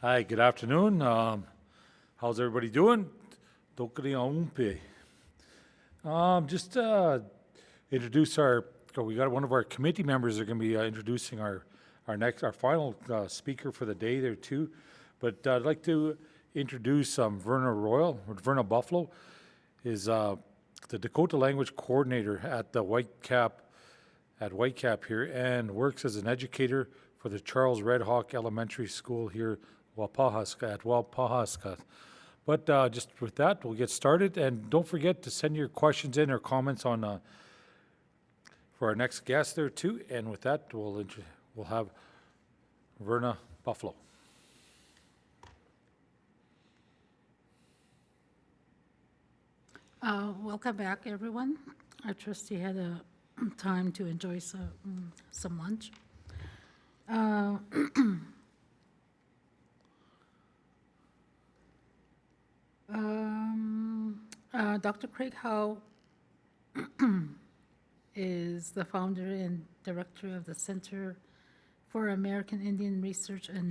Hi, good afternoon. How's everybody doing? Just introduce we got one of our committee members are going to be introducing our final speaker for the day there too. But I'd like to introduce Verna Buffalo is the Dakota language coordinator at the Whitecap here and works as an educator for the Charles Red Hawk Elementary School here Wapahaskat. But just with that, we'll get started. And don't forget to send your questions in or comments on for our next guest there too. And with that, we'll have Verna Buffalo. Welcome back, everyone. I trust you had a time to enjoy some lunch. Dr. Craig Howe is the founder and director of the Center for American Indian Research and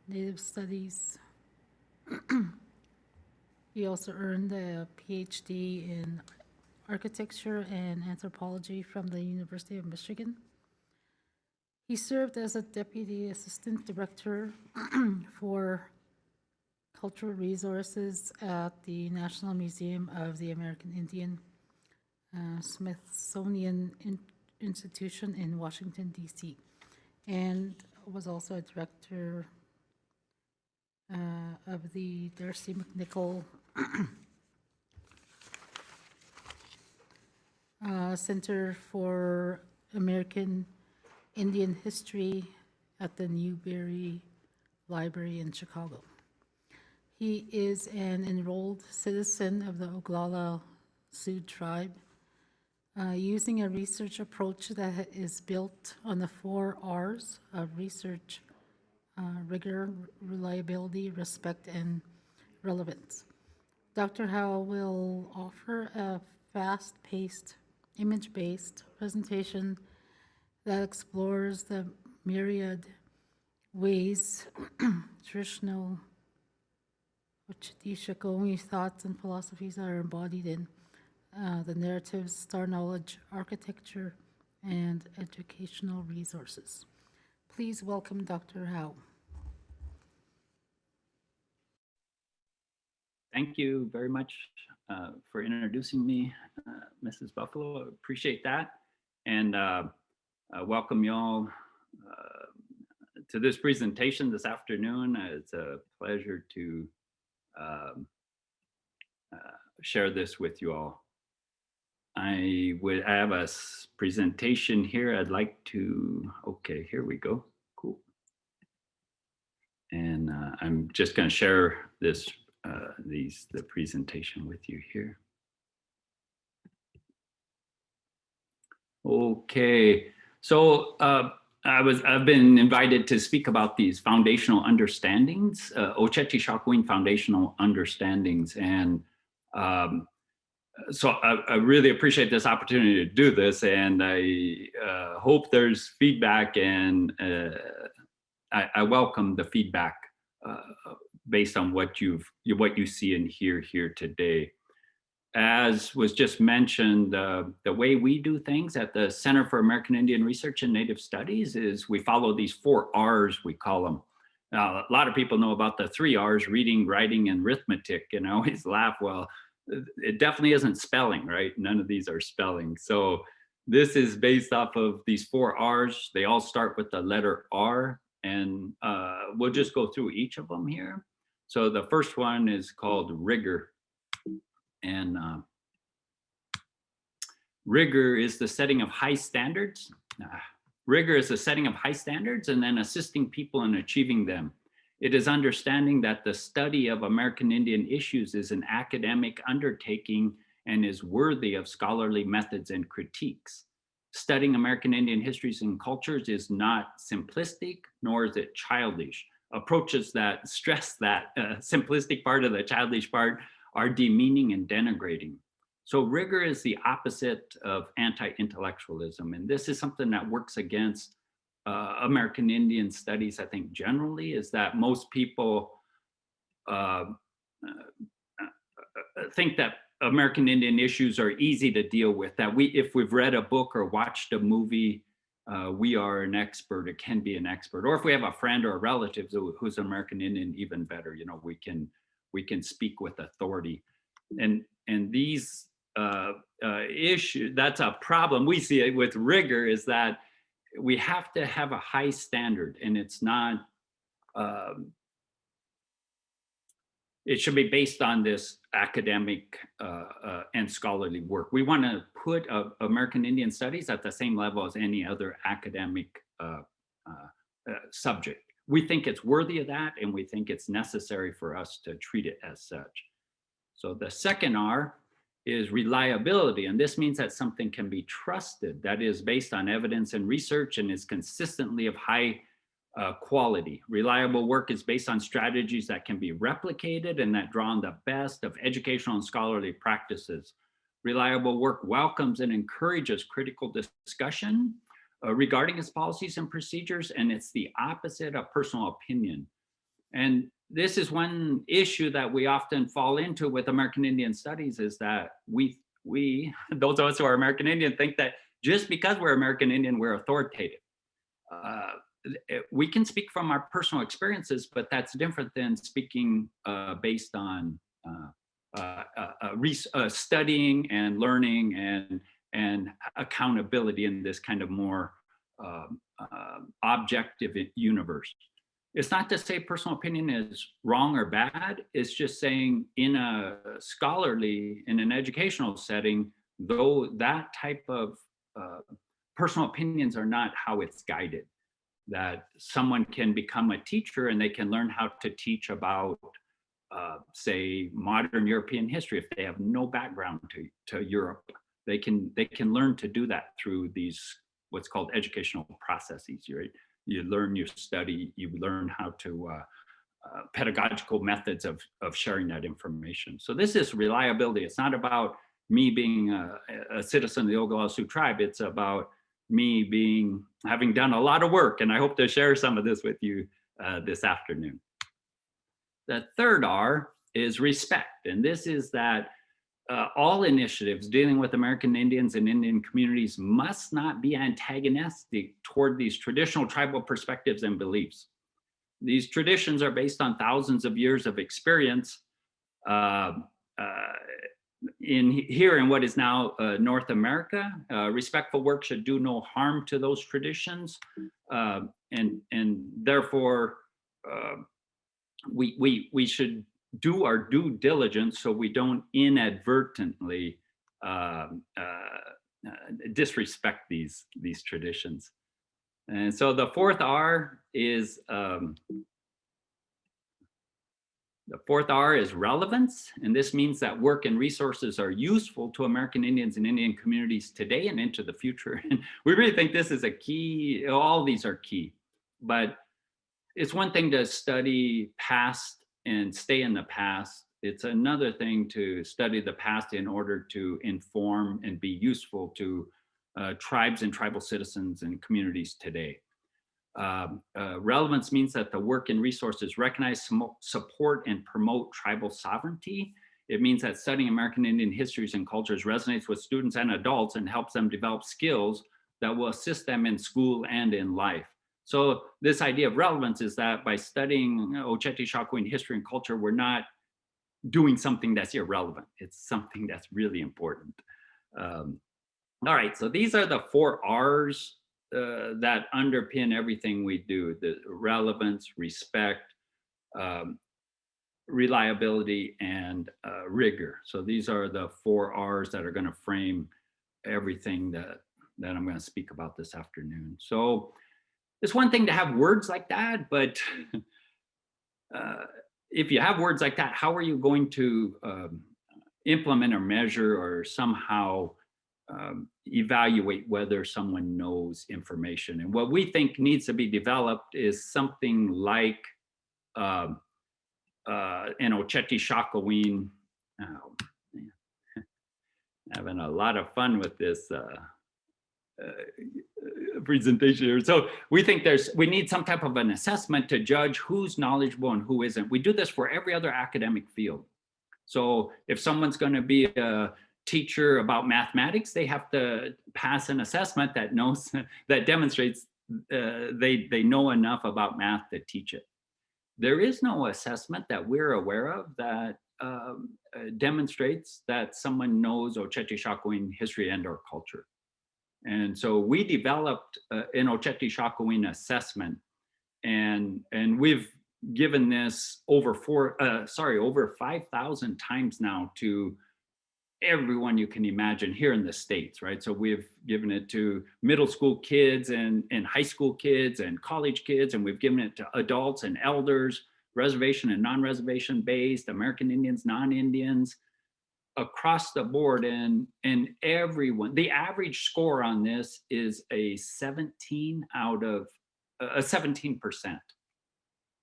Native Studies. He also earned a PhD in architecture and anthropology from the University of Michigan. He served as a deputy assistant director for cultural resources at the National Museum of the American Indian, Smithsonian Institution in Washington, D.C., and was also a director of the Darcy McNichol Center for American Indian History at the Newberry Library in Chicago. He is an enrolled citizen of the Oglala Sioux tribe, using a research approach that is built on the 4 R's of research: rigor, reliability, respect, and relevance. Dr. Howe will offer a fast-paced, image-based presentation that explores the myriad ways traditional Occhitishakomi thoughts and philosophies are embodied in the narratives, star knowledge, architecture, and educational resources. Please welcome Dr. Howe. Thank you very much for introducing me, Mrs. Buffalo. I appreciate that. And welcome y'all to this presentation this afternoon. It's a pleasure to share this with you all. I would have a presentation here. I'd like to, okay, here we go. Cool. And I'm just going to share this the presentation with you here. Okay, so I've been invited to speak about these foundational understandings, Occhitishakoin foundational understandings, and so I really appreciate this opportunity to do this, and I hope there's feedback, and I welcome the feedback based on what you see and hear here today. As was just mentioned, the way we do things at the Center for American Indian Research and Native Studies is we follow these 4 R's, we call them. Now, a lot of people know about the 3 R's, reading, writing, and arithmetic, and I always laugh, well, it definitely isn't spelling, right? None of these are spelling. So this is based off of these 4 R's. They all start with the letter R, and we'll just go through each of them here. So the first one is called rigor. And rigor is the setting of high standards. Rigor is the setting of high standards and then assisting people in achieving them. It is understanding that the study of American Indian issues is an academic undertaking and is worthy of scholarly methods and critiques. Studying American Indian histories and cultures is not simplistic, nor is it childish. Approaches that stress that simplistic part of the childish part are demeaning and denigrating. So rigor is the opposite of anti-intellectualism. And this is something that works against American Indian studies, I think generally, is that most people uh, think that American Indian issues are easy to deal with. That if we've read a book or watched a movie, we are an expert. It can be an expert. Or if we have a friend or a relative who's American Indian, even better. You know, we can speak with authority. And these issues, that's a problem we see it with rigor, is that we have to have a high standard, and it's not. It should be based on this academic and scholarly work. We want to put American Indian Studies at the same level as any other academic subject. We think it's worthy of that, and we think it's necessary for us to treat it as such. So the second R is reliability, and this means that something can be trusted, that is based on evidence and research and is consistently of high quality. Reliable work is based on strategies that can be replicated and that draw on the best of educational and scholarly practices. Reliable work welcomes and encourages critical discussion regarding its policies and procedures, and it's the opposite of personal opinion. And this is one issue that we often fall into with American Indian Studies, is that we those of us who are American Indian, think that just because we're American Indian, we're authoritative. We can speak from our personal experiences, but that's different than speaking based on studying and learning and accountability in this kind of more objective universe. It's not to say personal opinion is wrong or bad. It's just saying in a scholarly, in an educational setting, though that type of personal opinions are not how it's guided. That someone can become a teacher and they can learn how to teach about, say, modern European history if they have no background to Europe. They can learn to do that through these what's called educational processes. Right? You learn, you study, you learn how to pedagogical methods of sharing that information. So this is reliability. It's not about me being a citizen of the Oglala Sioux tribe. It's about me having done a lot of work, and I hope to share some of this with you this afternoon. The third R is respect, and this is that all initiatives dealing with American Indians and Indian communities must not be antagonistic toward these traditional tribal perspectives and beliefs. These traditions are based on thousands of years of experience in what is now North America. Respectful work should do no harm to those traditions, and therefore we should do our due diligence so we don't inadvertently disrespect these traditions. And so the fourth R is relevance, and this means that work and resources are useful to American Indians and Indian communities today and into the future. And we really think this is a key. All these are key, but it's one thing to study past and stay in the past. It's another thing to study the past in order to inform and be useful to tribes and tribal citizens and communities today. Relevance means that the work and resources recognize, support, and promote tribal sovereignty. It means that studying American Indian histories and cultures resonates with students and adults and helps them develop skills that will assist them in school and in life. So this idea of relevance is that by studying Oceti-Sakowin history and culture, we're not doing something that's irrelevant. It's something that's really important. All right, so these are the 4 R's that underpin everything we do: the relevance, respect, reliability, and rigor. So these are the 4 R's that are going to frame everything that I'm going to speak about this afternoon. So it's one thing to have words like that, but if you have words like that, how are you going to implement or measure or somehow evaluate whether someone knows information? And what we think needs to be developed is something like an Oceti-Sakowin. Having a lot of fun with this presentation here. So we think we need some type of an assessment to judge who's knowledgeable and who isn't. We do this for every other academic field. So if someone's going to be a teacher about mathematics, they have to pass an assessment that demonstrates they know enough about math to teach it. There is no assessment that we're aware of that demonstrates that someone knows Oceti-Sakowin history and or culture. And so we developed an Oceti-Sakowin assessment, and we've given this over 5,000 times now to everyone you can imagine here in the States, right? So we've given it to middle school kids and high school kids and college kids, and we've given it to adults and elders, reservation and non-reservation based, American Indians, non-Indians, across the board. And everyone, the average score on this is a 17%.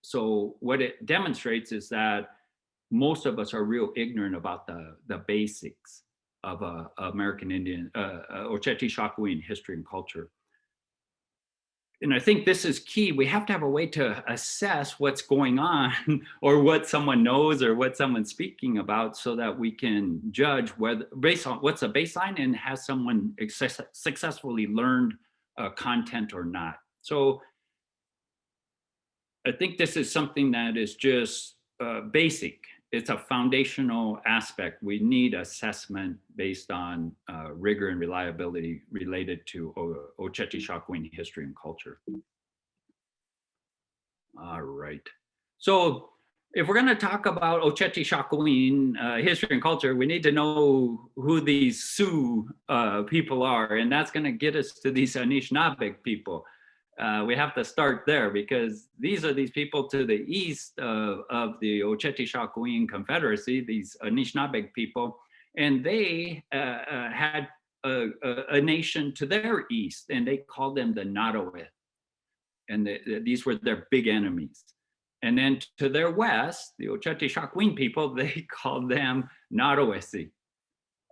So what it demonstrates is that most of us are real ignorant about the basics of American Indian, Oceti-Sakowin history and culture. And I think this is key. We have to have a way to assess what's going on or what someone knows or what someone's speaking about so that we can judge whether, based on what's a baseline and has someone successfully learned content or not. So I think this is something that is just basic. It's a foundational aspect. We need assessment based on rigor and reliability related to Oceti-Sakowin history and culture. All right. So if we're going to talk about Oceti-Sakowin history and culture, we need to know who these Sioux people are, and that's going to get us to these Anishinaabe people. We have to start there because these are these people to the east of the Oceti-Sakowin Confederacy, these Anishinaabe people, and they had a nation to their east, and they called them the Nottoway, and these were their big enemies. And then to their west, the Oceti-Sakowin people, they called them Nottowesi,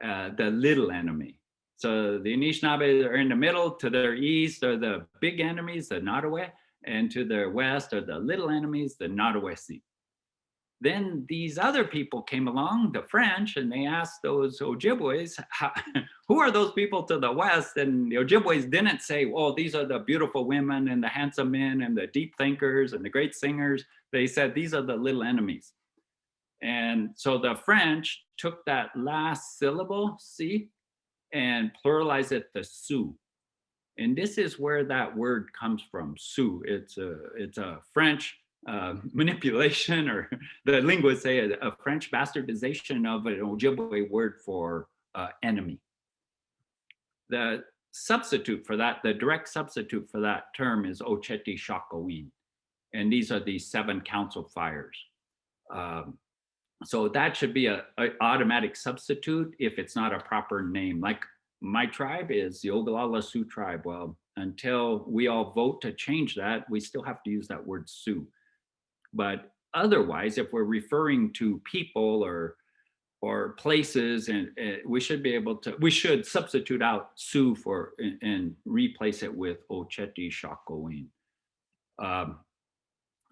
the little enemy. So the Anishinaabe are in the middle. To their east are the big enemies, the Nottoway, and to their west are the little enemies, the Nottowesi. Then these other people came along, the French, and they asked those Ojibways, who are those people to the west? And the Ojibways didn't say, well, these are the beautiful women and the handsome men and the deep thinkers and the great singers. They said, these are the little enemies. And so the French took that last syllable, see, and pluralize it to Sioux. And this is where that word comes from, Sioux. It's a French manipulation, or the linguists say a French bastardization of an Ojibwe word for enemy. The substitute for that, the direct substitute for that term is Oceti-Sakowin. And these are the 7 council fires. So that should be an automatic substitute if it's not a proper name. Like my tribe is the Oglala Sioux tribe. Well, until we all vote to change that, we still have to use that word Sioux. But otherwise, if we're referring to people or places, and we should be able to, we should substitute out Sioux for and replace it with Oceti-Sakowin.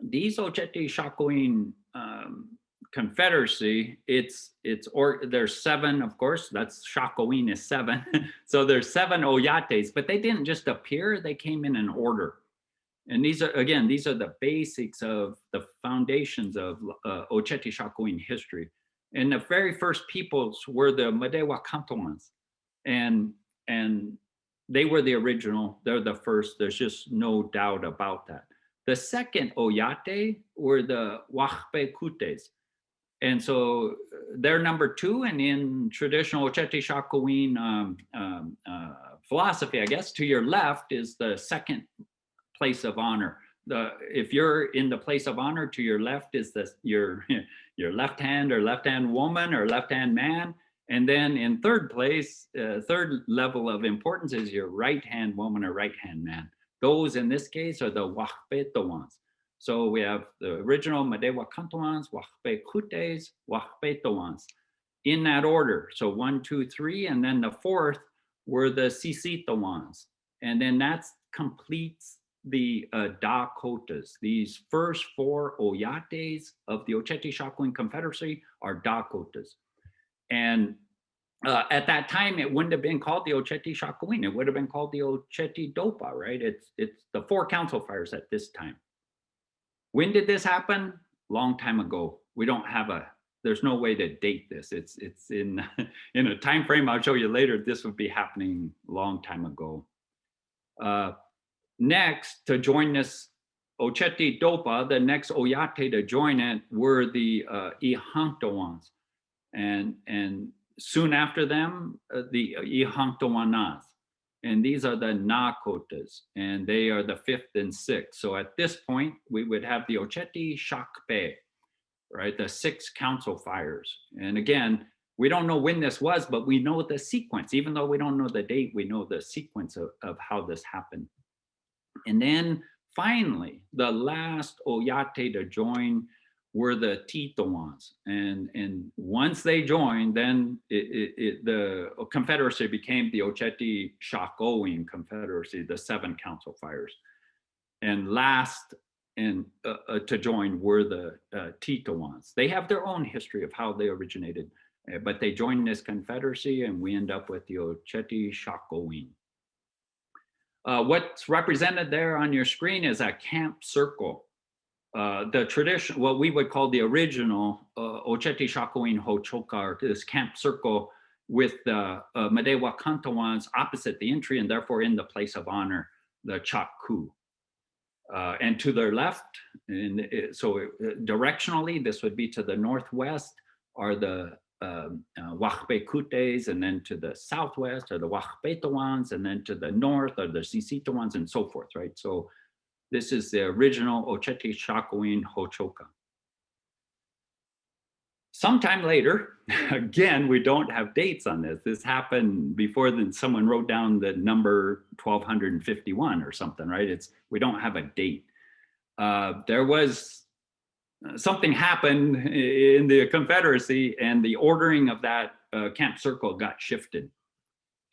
These Oceti-Sakowin Confederacy, there's 7, of course, that's Sakowin is 7. So there's 7 Oyates, but they didn't just appear, they came in an order. And these are the basics of the foundations of Oceti-Sakowin history. And the very first peoples were the Madewa-Kantowans. And they were the original, they're the first, there's just no doubt about that. The second Oyate were the Wahpe-Kutes. And so they're number 2, and in traditional Oceti-Sakowin philosophy, I guess, to your left is the second place of honor. If you're in the place of honor, to your left is your left hand or left-hand woman or left-hand man. And then in third place, third level of importance is your right-hand woman or right-hand man. Those in this case are the Wahpetowans. So we have the original Madewa-Kantowans, Wahpe-Kutes, Wahpetowans, in that order. So 1, 2, 3, and then the 4th were the Sisitowans. And then that completes the Dakotas. These first 4 Oyates of the Oceti-Sakowin Confederacy are Dakotas. And at that time, it wouldn't have been called the Oceti-Sakowin. It would have been called the Oceti-Dopa, right? It's the 4 council fires at this time. When did this happen? Long time ago. We don't have there's no way to date this. It's in a time frame I'll show you later. This would be happening a long time ago. Next, to join this Oceti-Dopa, the next Oyate to join it were the Ihanktoans. And soon after them, the Ihanktowanas. And these are the Nakotas, and they are the 5th and 6th. So at this point, we would have the Oceti-Sakpe, right? The 6 council fires. And again, we don't know when this was, but we know the sequence. Even though we don't know the date, we know the sequence of how this happened. And then finally, the last Oyate to join were the Titoans. And once they joined, then the Confederacy became the Oceti-Sakowin Confederacy, the 7 council fires. And last to join were the Titoans. They have their own history of how they originated, but they joined this confederacy, and we end up with the Oceti-Sakowin. What's represented there on your screen is a camp circle. The tradition, what we would call the original Oceti-Sakowin Hochoka, this camp circle with the Madewa Kantawans opposite the entry, and therefore in the place of honor, the Chakku. And to their left, directionally, this would be to the northwest, are the Wahpekutes, and then to the southwest are the Wahpetawans, and then to the north are the Sisitawans, and so forth, right? So this is the original Oceti-Sakowin Hochoka. Sometime later, again, we don't have dates on this. This happened before someone wrote down the number 1251 or something, right? We don't have a date. There was something happened in the Confederacy, and the ordering of that camp circle got shifted.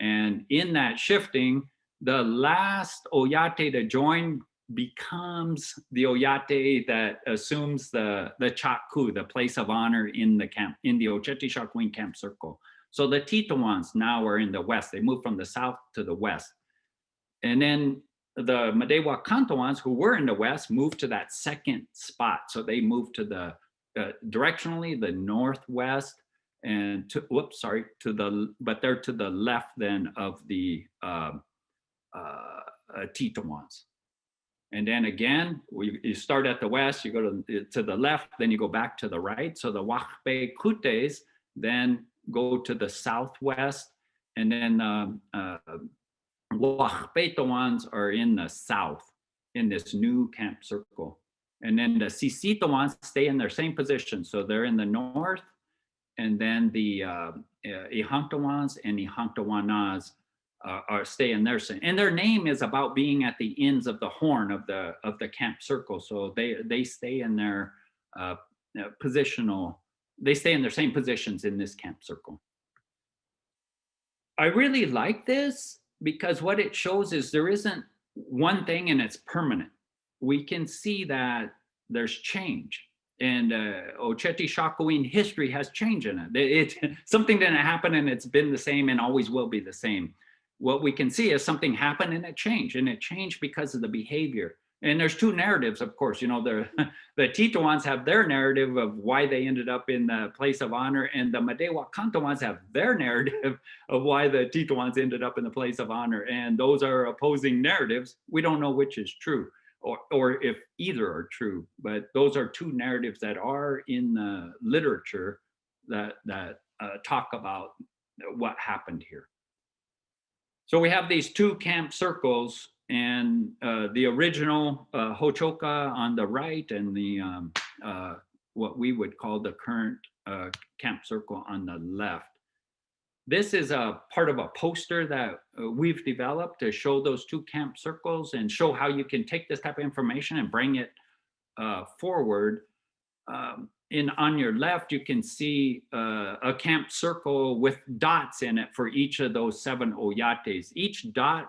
And in that shifting, the last Oyate to join becomes the Oyate that assumes the Chakku, the place of honor in the camp, in the Oceti-Sakowin camp circle. So the Titoans now are in the west. They moved from the south to the west. And then the Madewa Kantawans, who were in the west, moved to that second spot. So they moved to the directionally the northwest, and but they're to the left then of the Titoans. And then again, you start at the west, you go to the left, then you go back to the right. So the Wahpekutes then go to the southwest, and then Wahpetawans are in the south in this new camp circle. And then the Sisitawans stay in their same position. So they're in the north, and then the Ihanktoans and Ihanktowanas stay in their, and their name is about being at the ends of the horn of the camp circle. So they stay in their they stay in their same positions in this camp circle. I really like this because what it shows is there isn't one thing and it's permanent. We can see that there's change. And Oceti-Sakowin history has change in it. Something didn't happen and it's been the same and always will be the same. What we can see is something happened and it changed because of the behavior. And there's 2 narratives, of course. You know, the Titoans have their narrative of why they ended up in the place of honor, and the Madewa Kantawans have their narrative of why the Titoans ended up in the place of honor. And those are opposing narratives. We don't know which is true, or if either are true, but those are 2 narratives that are in the literature that talk about what happened here. So we have these 2 camp circles, and the original Hochoka on the right, and the what we would call the current camp circle on the left. This is a part of a poster that we've developed to show those 2 camp circles and show how you can take this type of information and bring it forward. on your left, you can see a camp circle with dots in it for each of those 7 oyates. Each dot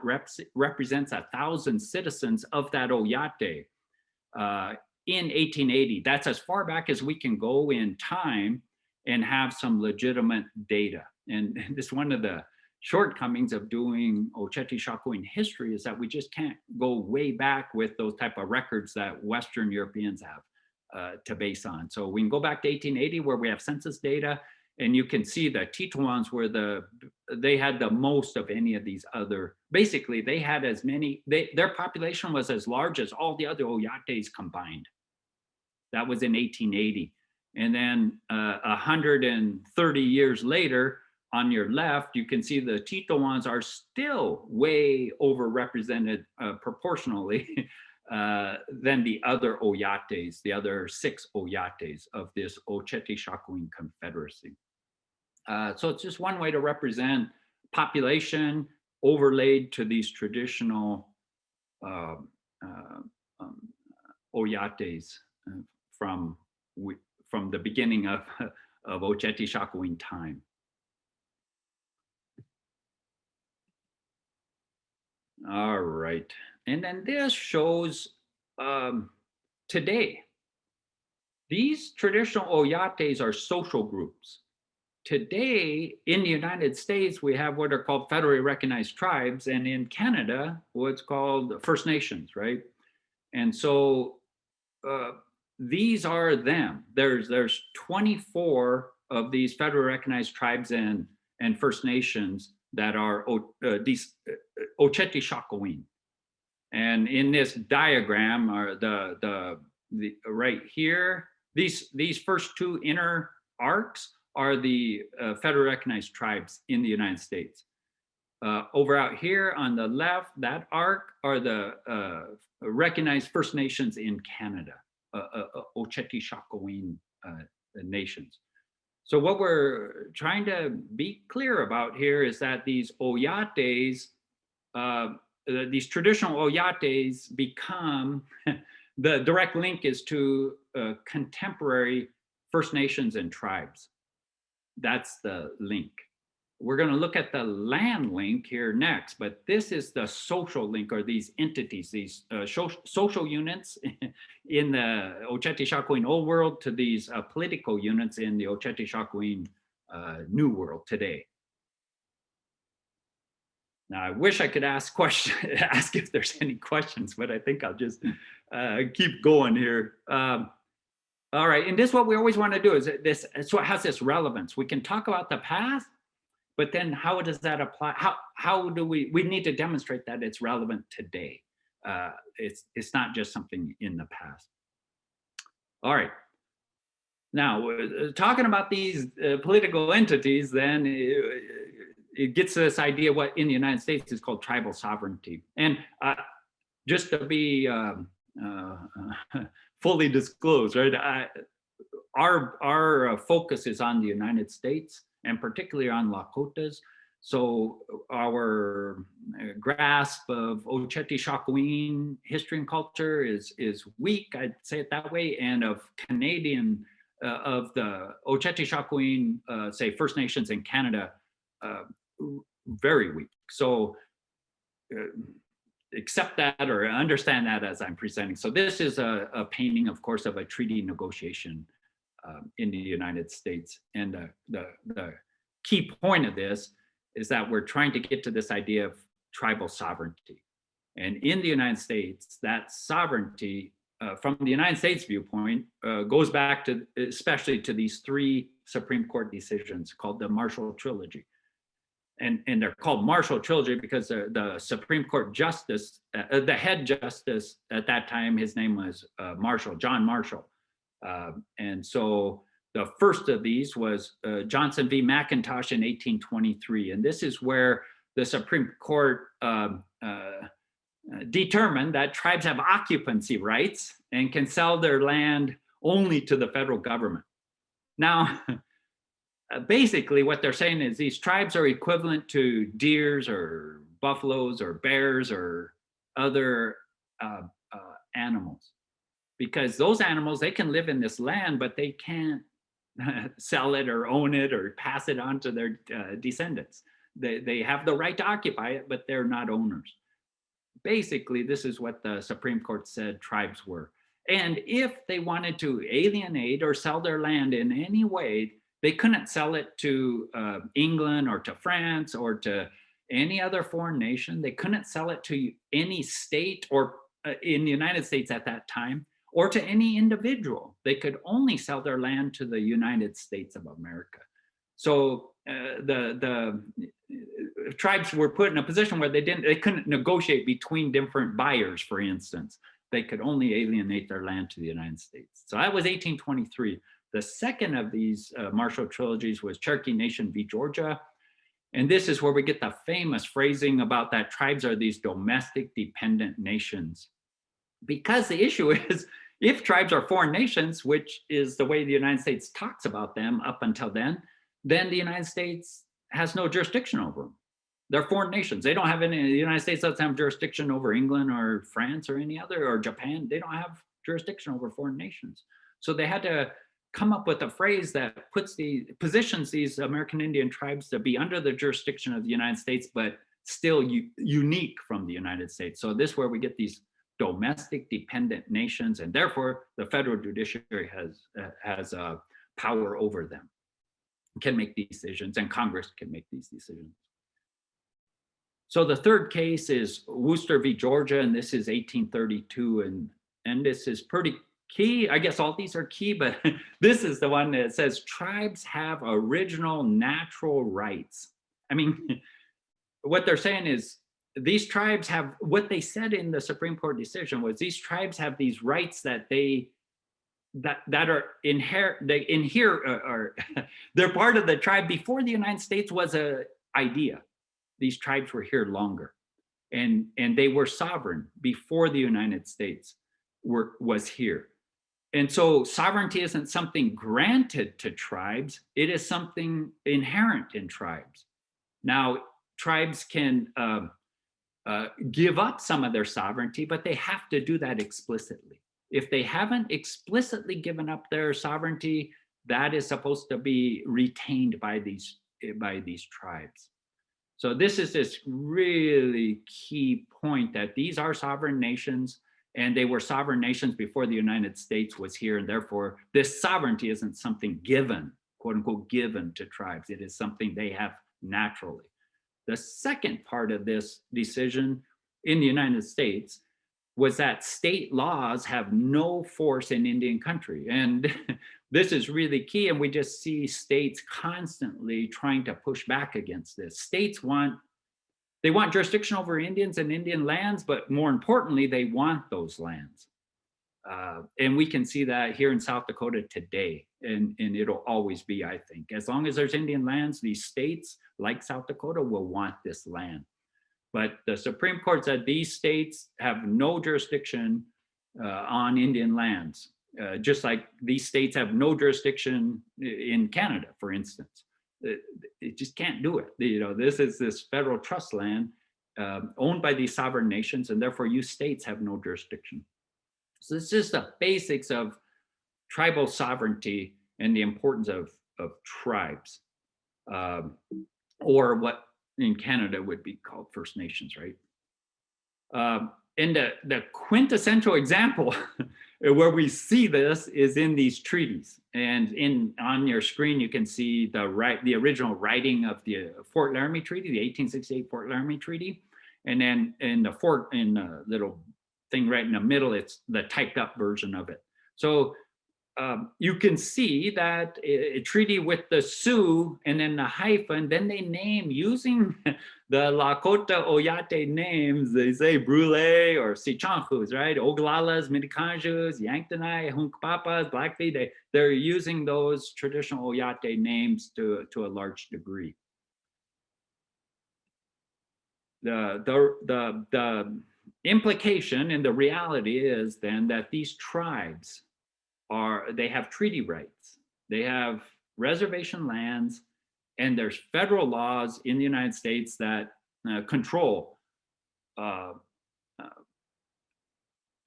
represents 1,000 citizens of that oyate in 1880. That's as far back as we can go in time and have some legitimate data. And this is one of the shortcomings of doing Oceti Sakowin history, is that we just can't go way back with those type of records that Western Europeans have to base on. So we can go back to 1880 where we have census data, and you can see the Tetouans they had the most of any of these other, basically they had as many, their population was as large as all the other Oyates combined. That was in 1880. And then 130 years later, on your left, you can see the Tetouans are still way overrepresented proportionally than the other Oyates, the other 6 Oyates of this Oceti Sakowin Confederacy. So it's just one way to represent population overlaid to these traditional Oyates from the beginning of Oceti Sakowin time. All right, and then this shows today. These traditional Oyates are social groups. Today in the United States, we have what are called federally recognized tribes, and in Canada, what's called First Nations, right? And so these are them. There's 24 of these federally recognized tribes and First Nations that are these Oceti Sakowin. And in this diagram are the right here, these first 2 inner arcs are the federally recognized tribes in the United States. Over out here on the left, that arc are the recognized First Nations in Canada, Oceti Sakowin nations. So what we're trying to be clear about here is that these Oyates, these traditional Oyates become, the direct link is to contemporary First Nations and tribes. That's the link. We're going to look at the land link here next, but this is the social link, or these entities, these social units in the Oceti Sakowin Old World to these political units in the Oceti Sakowin New World today. Now, I wish I could ask if there's any questions, but I think I'll just keep going here. All right, and this is what we always want to do, is this, so it has this relevance. We can talk about the past, but then how does that apply? How do we need to demonstrate that it's relevant today? It's not just something in the past. All right. Now, talking about these political entities, then it gets to this idea what in the United States is called tribal sovereignty. And just to be fully disclosed, right? Our focus is on the United States, and particularly on Lakotas. So our grasp of Oceti Sakowin history and culture is weak, I'd say it that way, and of Canadian, of the Oceti Sakowin, say First Nations in Canada, very weak. So accept that or understand that as I'm presenting. So this is a painting, of course, of a treaty negotiation in the United States. And the key point of this is that we're trying to get to this idea of tribal sovereignty. And in the United States, that sovereignty, from the United States viewpoint, goes back to, especially to these 3 Supreme Court decisions called the Marshall Trilogy. And they're called Marshall Trilogy because the Supreme Court justice, the head justice at that time, his name was Marshall, John Marshall. And so the first of these was Johnson v. McIntosh in 1823. And this is where the Supreme Court determined that tribes have occupancy rights and can sell their land only to the federal government. Now, basically what they're saying is these tribes are equivalent to deers or buffaloes or bears or other animals, because those animals, they can live in this land, but they can't sell it or own it or pass it on to their descendants. They have the right to occupy it, but they're not owners. Basically, this is what the Supreme Court said tribes were. And if they wanted to alienate or sell their land in any way, they couldn't sell it to England or to France or to any other foreign nation. They couldn't sell it to any state or in the United States at that time, or to any individual. They could only sell their land to the United States of America. So the tribes were put in a position where they couldn't negotiate between different buyers, for instance. They could only alienate their land to the United States. So that was 1823. The second of these Marshall trilogies was Cherokee Nation v. Georgia. And this is where we get the famous phrasing about that tribes are these domestic dependent nations. Because the issue is, if tribes are foreign nations, which is the way the United States talks about them up until then the United States has no jurisdiction over them. They're foreign nations. They don't have any, the United States doesn't have jurisdiction over England or France or any other, or Japan. They don't have jurisdiction over foreign nations. So they had to come up with a phrase that positions these American Indian tribes to be under the jurisdiction of the United States, but still unique from the United States. So this is where we get these domestic dependent nations, and therefore the federal judiciary has power over them, can make these decisions, and Congress can make these decisions. So the third case is Worcester v. Georgia, and this is 1832, and this is pretty key. I guess all these are key, but this is the one that says tribes have original natural rights. I mean, what they're saying is these tribes have, what they said in the Supreme Court decision was these tribes have these rights that that are inherent, or they're part of the tribe before the United States was an idea. These tribes were here longer, and they were sovereign before the United States was here. And so sovereignty isn't something granted to tribes, it is something inherent in tribes. Now, tribes can give up some of their sovereignty, but they have to do that explicitly. If they haven't explicitly given up their sovereignty, that is supposed to be retained by these tribes. So this is this really key point that these are sovereign nations, and they were sovereign nations before the United States was here, and therefore this sovereignty isn't something given, quote unquote, given to tribes. It is something they have naturally. The second part of this decision in the United States was that state laws have no force in Indian country. And this is really key. And we just see states constantly trying to push back against this. States want jurisdiction over Indians and Indian lands, but more importantly, they want those lands. And we can see that here in South Dakota today, and it'll always be, I think. As long as there's Indian lands, these states like South Dakota will want this land. But the Supreme Court said these states have no jurisdiction on Indian lands, just like these states have no jurisdiction in Canada, for instance. It just can't do it. You know, this is this federal trust land owned by these sovereign nations, and therefore you states have no jurisdiction. So this is the basics of tribal sovereignty and the importance of tribes, or what in Canada would be called First Nations, right? And the quintessential example where we see this is in these treaties. And on your screen, you can see the original writing of the Fort Laramie Treaty, the 1868 Fort Laramie Treaty. And then in the little thing right in the middle, it's the typed up version of it. So you can see that a treaty with the Sioux and then the hyphen, then they name using the Lakota Oyate names. They say Brule or Sichankus, right? Oglalas, Minikanjus, Yanktonai, Hunkpapas, Blackfeet. They're using those traditional Oyate names to a large degree. The implication and the reality is then that these tribes they have treaty rights, they have reservation lands, and there's federal laws in the United States that control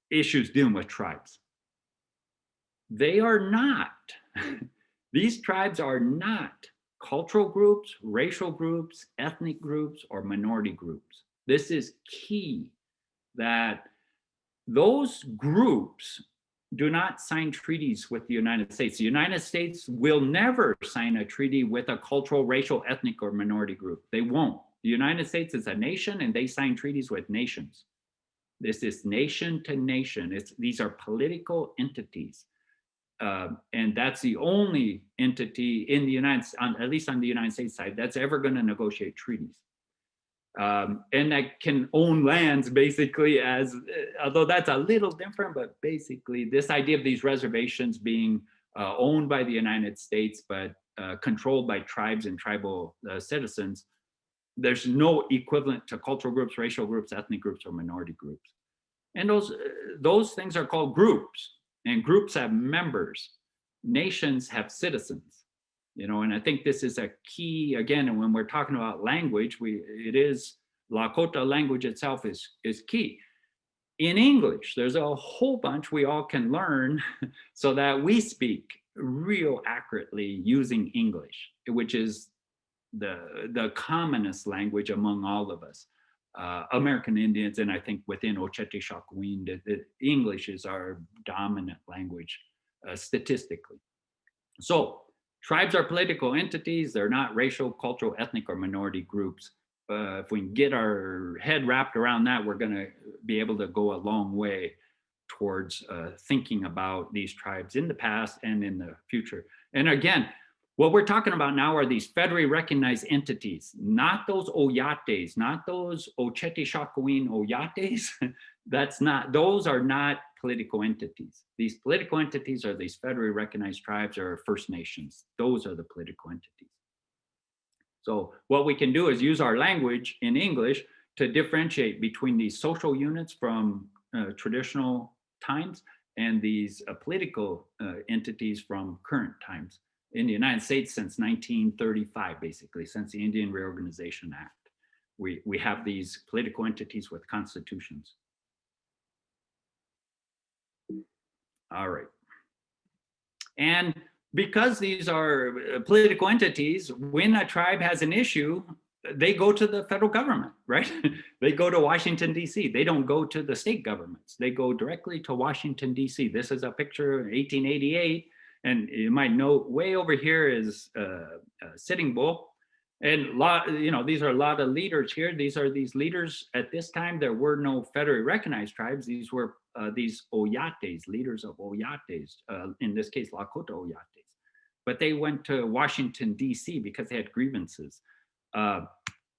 issues dealing with tribes. they are not, these tribes are not cultural groups, racial groups, ethnic groups, or minority groups. This is key, that those groups do not sign treaties with the United States. The United States will never sign a treaty with a cultural, racial, ethnic, or minority group. They won't. The United States is a nation and they sign treaties with nations. This is nation to nation. These are political entities. And that's the only entity in the at least on the United States side, that's ever going to negotiate treaties. And that can own lands basically as, although that's a little different, but basically this idea of these reservations being owned by the United States, but controlled by tribes and tribal citizens, there's no equivalent to cultural groups, racial groups, ethnic groups, or minority groups. And those things are called groups, and groups have members. Nations have citizens. And I think this is a key, again, and when we're talking about language, Lakota language itself is key. In English, there's a whole bunch we all can learn so that we speak real accurately using English, which is the commonest language among all of us. American Indians, and I think within Oceti Sakowin, English is our dominant language statistically. So, tribes are political entities. They're not racial, cultural, ethnic, or minority groups. If we can get our head wrapped around that, we're going to be able to go a long way towards thinking about these tribes in the past and in the future. And again, what we're talking about now are these federally recognized entities, not those Oyates, not those Oceti Sakowin Oyates. Those are not political entities. These political entities are these federally recognized tribes or First Nations. Those are the political entities. So what we can do is use our language in English to differentiate between these social units from traditional times and these political entities from current times. In the United States since 1935, basically, since the Indian Reorganization Act, we have these political entities with constitutions. All right. And because these are political entities, when a tribe has an issue, they go to the federal government, right? They go to Washington, D.C. They don't go to the state governments. They go directly to Washington, D.C. This is a picture of 1888. And you might note way over here is Sitting Bull. And these are a lot of leaders here. These are these leaders at this time. There were no federally recognized tribes. These were these Oyates, leaders of Oyates, in this case, Lakota Oyates. But they went to Washington, D.C. because they had grievances.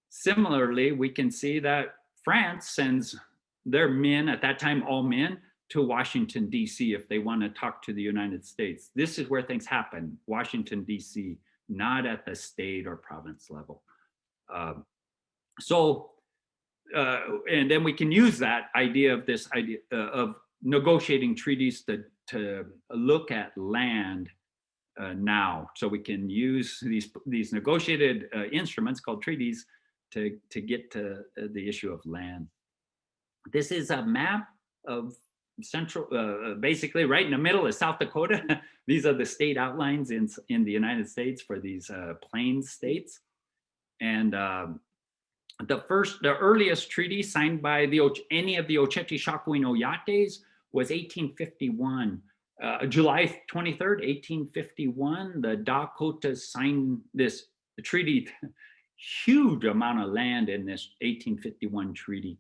Similarly, we can see that France sends their men, at that time, all men, to Washington, D.C. if they want to talk to the United States. This is where things happen, Washington, D.C., not at the state or province level. And then we can use that idea of this idea of negotiating treaties to look at land now. So we can use these negotiated instruments called treaties to get to the issue of land. This is a map of basically right in the middle is South Dakota. These are the state outlines in the United States for these plains states. And the earliest treaty signed by any of the Oceti Sakowin Oyates was 1851. July 23rd, 1851, the Dakotas signed this treaty, huge amount of land in this 1851 treaty.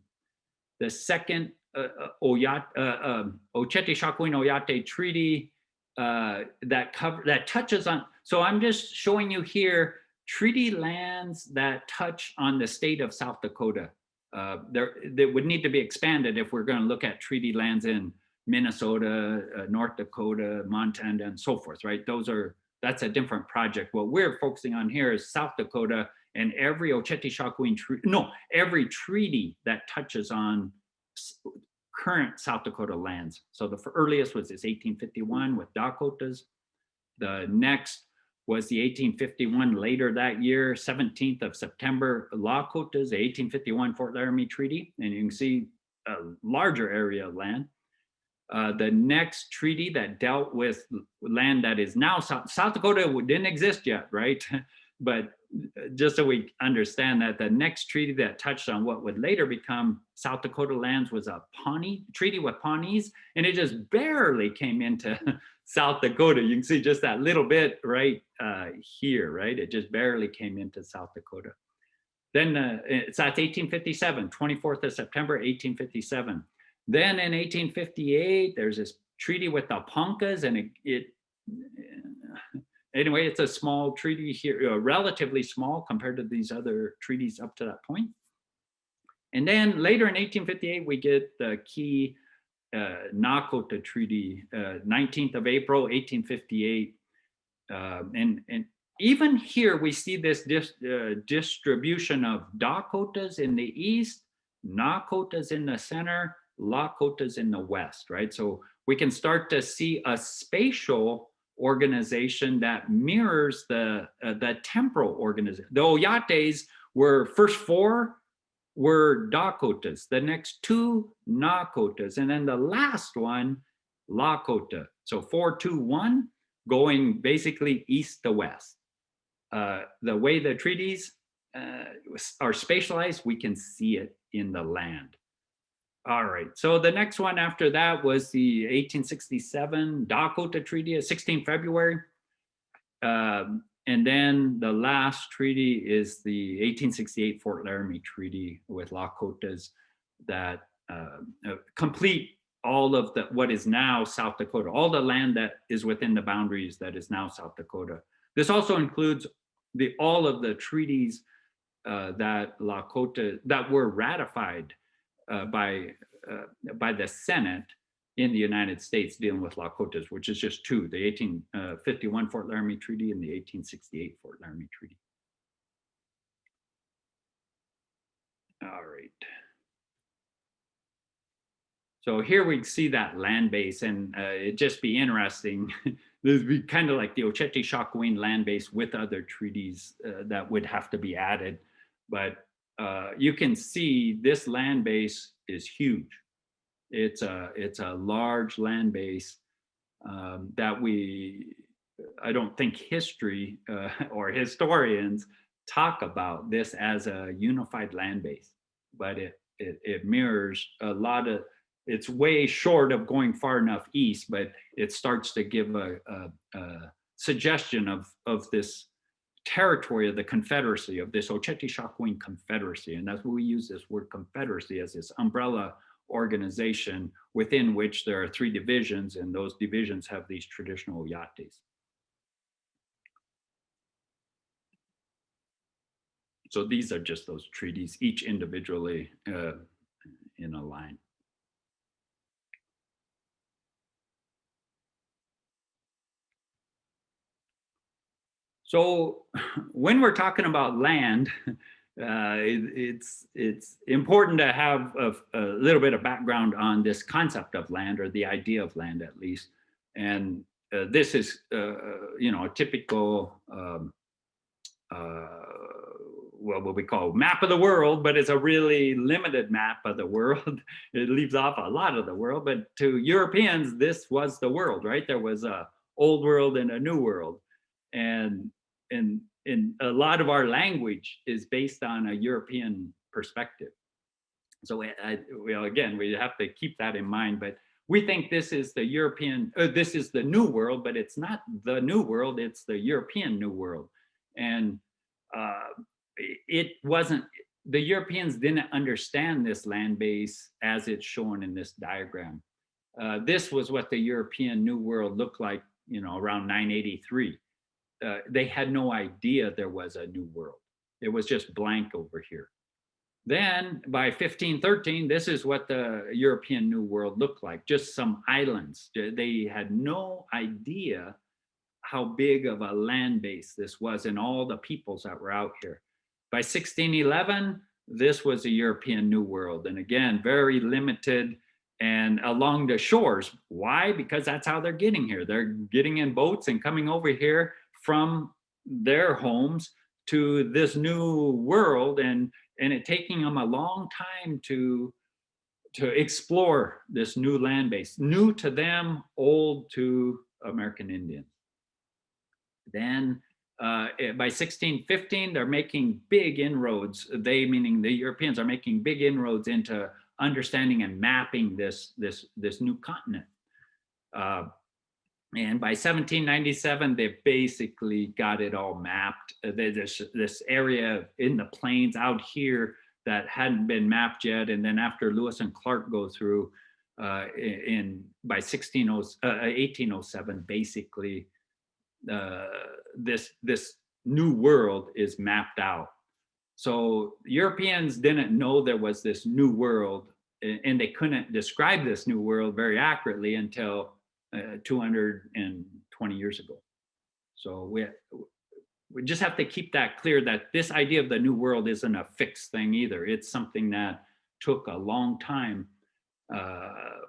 The second Oceti Sakowin Oyate treaty that touches on, so I'm just showing you here treaty lands that touch on the state of South Dakota. They would need to be expanded if we're going to look at treaty lands in Minnesota, North Dakota, Montana, and so forth, right? That's a different project. What we're focusing on here is South Dakota and every Oceti Sakowin every treaty that touches on current South Dakota lands. So the earliest was this 1851 with Dakotas. The next was the 1851 later that year, 17th of September, Lakotas, the 1851 Fort Laramie Treaty. And you can see a larger area of land. The next treaty that dealt with land that is now South Dakota didn't exist yet, right? But just so we understand that the next treaty that touched on what would later become South Dakota lands was a Pawnee treaty with Pawnees, and it just barely came into South Dakota. You can see just that little bit right here, right? It just barely came into South Dakota. Then that's 1857, 24th of September, 1857. Then in 1858, there's this treaty with the Poncas, and anyway, it's a small treaty here, relatively small compared to these other treaties up to that point. And then later in 1858, we get the key Dakota Treaty, 19th of April, 1858. And even here, we see this distribution of Dakotas in the east, Nakotas in the center, Lakotas in the west, right? So we can start to see a spatial organization that mirrors the temporal organization. The Oyates were first 4 were Dakotas, the next 2 Nakotas, and then the last one, Lakota. So 4, 2, 1, going basically east to west. The way the treaties are spatialized, we can see it in the land. All right, so the next one after that was the 1867 Dakota Treaty, 16 February. And then the last treaty is the 1868 Fort Laramie Treaty with Lakotas that complete all of what is now South Dakota, all the land that is within the boundaries that is now South Dakota. This also includes all of the treaties that Lakota that were ratified by the Senate in the United States dealing with Lakotas, which is just 2, the 1851 Fort Laramie Treaty and the 1868 Fort Laramie Treaty. All right. So here we see that land base, and it'd just be interesting. This would be kind of like the Oceti-Sakowin land base with other treaties that would have to be added. But you can see this land base is huge. It's a large land base that I don't think history or historians talk about this as a unified land base, but it mirrors a lot of. It's way short of going far enough east, but it starts to give a suggestion of this territory of the Confederacy, of this Oceti-Sakowin Confederacy. And that's what we use this word Confederacy as this umbrella organization within which there are 3 divisions, and those divisions have these traditional Oyates. So these are just those treaties, each individually in a line. So when we're talking about land, it's important to have a little bit of background on this concept of land, or the idea of land at least. And this is, a typical, what we call map of the world, but it's a really limited map of the world. It leaves off a lot of the world, but to Europeans, this was the world, right? There was a old world and a new world. And a lot of our language is based on a European perspective. So again, we have to keep that in mind, but we think this is the European, this is the new world, but it's not the new world, it's the European new world. And it wasn't, the Europeans didn't understand this land base as it's shown in this diagram. This was what the European New World looked like, around 983. They had no idea there was a new world. It was just blank over here. Then by 1513, this is what the European New World looked like, just some islands. They had no idea how big of a land base this was and all the peoples that were out here. By 1611, this was a European New World. And again, very limited and along the shores. Why? Because that's how they're getting here. They're getting in boats and coming over here from their homes to this new world, and it taking them a long time to to explore this new land base, new to them, old to American Indians. Then by 1615, they're making big inroads. They, meaning the Europeans, are making big inroads into understanding and mapping this new continent. And by 1797, they basically got it all mapped. There's this area in the plains out here that hadn't been mapped yet. And then after Lewis and Clark go through by 1807, basically this new world is mapped out. So Europeans didn't know there was this new world, and they couldn't describe this new world very accurately until 220 years ago. So we just have to keep that clear, that this idea of the new world isn't a fixed thing either. It's something that took a long time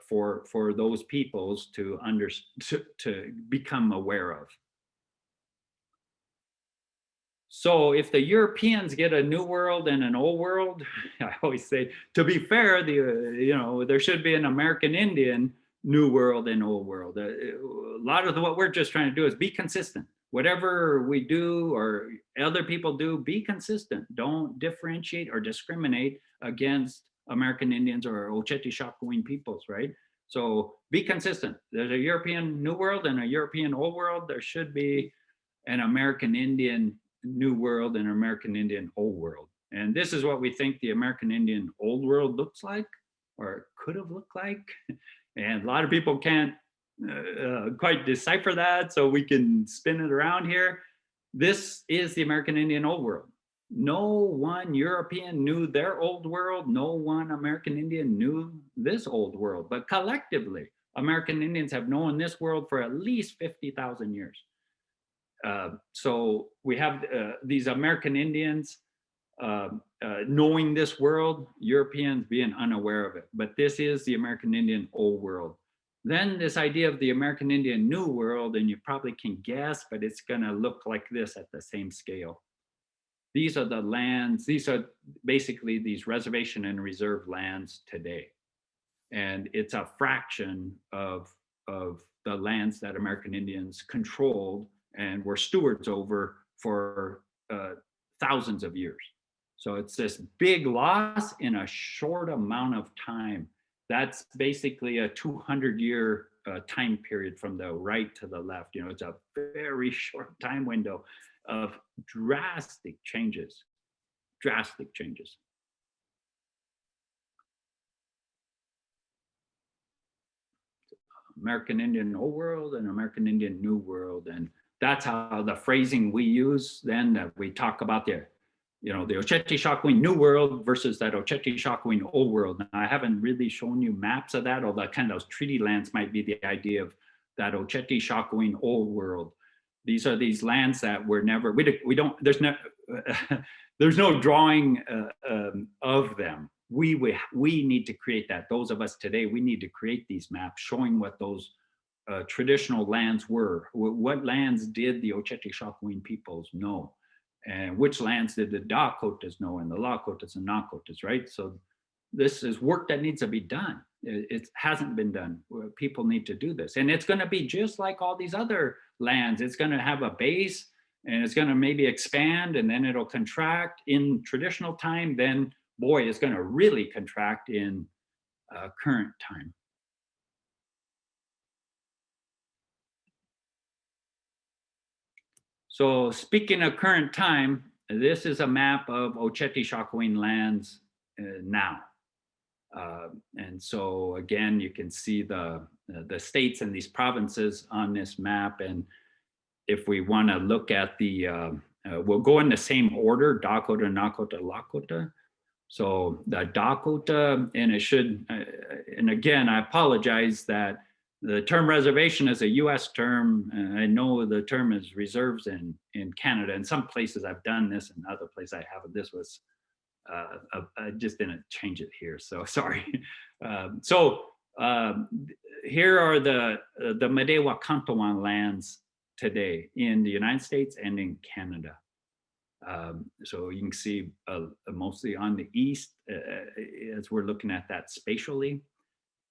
for those peoples to become aware of. So if the Europeans get a new world and an old world, I always say, to be fair, there should be an American Indian new world and old world. A lot of what we're just trying to do is be consistent. Whatever we do or other people do, be consistent. Don't differentiate or discriminate against American Indians or Oceti-Sakowin peoples, right? So be consistent. There's a European New World and a European Old World. There should be an American Indian New World and American Indian Old World. And this is what we think the American Indian Old World looks like, or could have looked like. And a lot of people can't quite decipher that, so we can spin it around here. This is the American Indian Old World. No one European knew their old world. No one American Indian knew this old world. But collectively, American Indians have known this world for at least 50,000 years. So we have these American Indians knowing this world, Europeans being unaware of it. But this is the American Indian Old World. Then this idea of the American Indian New World, and you probably can guess, but it's going to look like this at the same scale. These are the lands, these are basically these reservation and reserve lands today. And it's a fraction of the lands that American Indians controlled and were stewards over for thousands of years. So it's this big loss in a short amount of time. That's basically a 200-year time period from the right to the left. It's a very short time window of drastic changes. American Indian Old World and American Indian New World. And that's how the phrasing we use then, that we talk about the Oceti-Sakowin New World versus that Oceti-Sakowin Old World. Now, I haven't really shown you maps of that, although kind of those treaty lands might be the idea of that Oceti-Sakowin Old World. These are these lands that were never, there's no drawing of them. We need to create that. Those of us today, we need to create these maps showing what those traditional lands were. What lands did the Oceti-Sakowin peoples know? And which lands did the Dakotas know, and the Lakotas and Nakotas, right? So this is work that needs to be done. It hasn't been done. People need to do this. And it's going to be just like all these other lands. It's going to have a base, and it's going to maybe expand, and then it'll contract in traditional time. Then, boy, it's going to really contract in current time. So speaking of current time, this is a map of Oceti-Sakowin lands now. And so again, you can see the states and these provinces on this map. And if we want to look at we'll go in the same order: Dakota, Nakota, Lakota. So the Dakota, and it should, and again, I apologize that the term reservation is a US term. I know the term is reserves in Canada. In some places I've done this, and other places I haven't. This was, I just didn't change it here, so sorry. Here are the Medewa Kantowan lands today in the United States and in Canada. So you can see mostly on the east as we're looking at that spatially.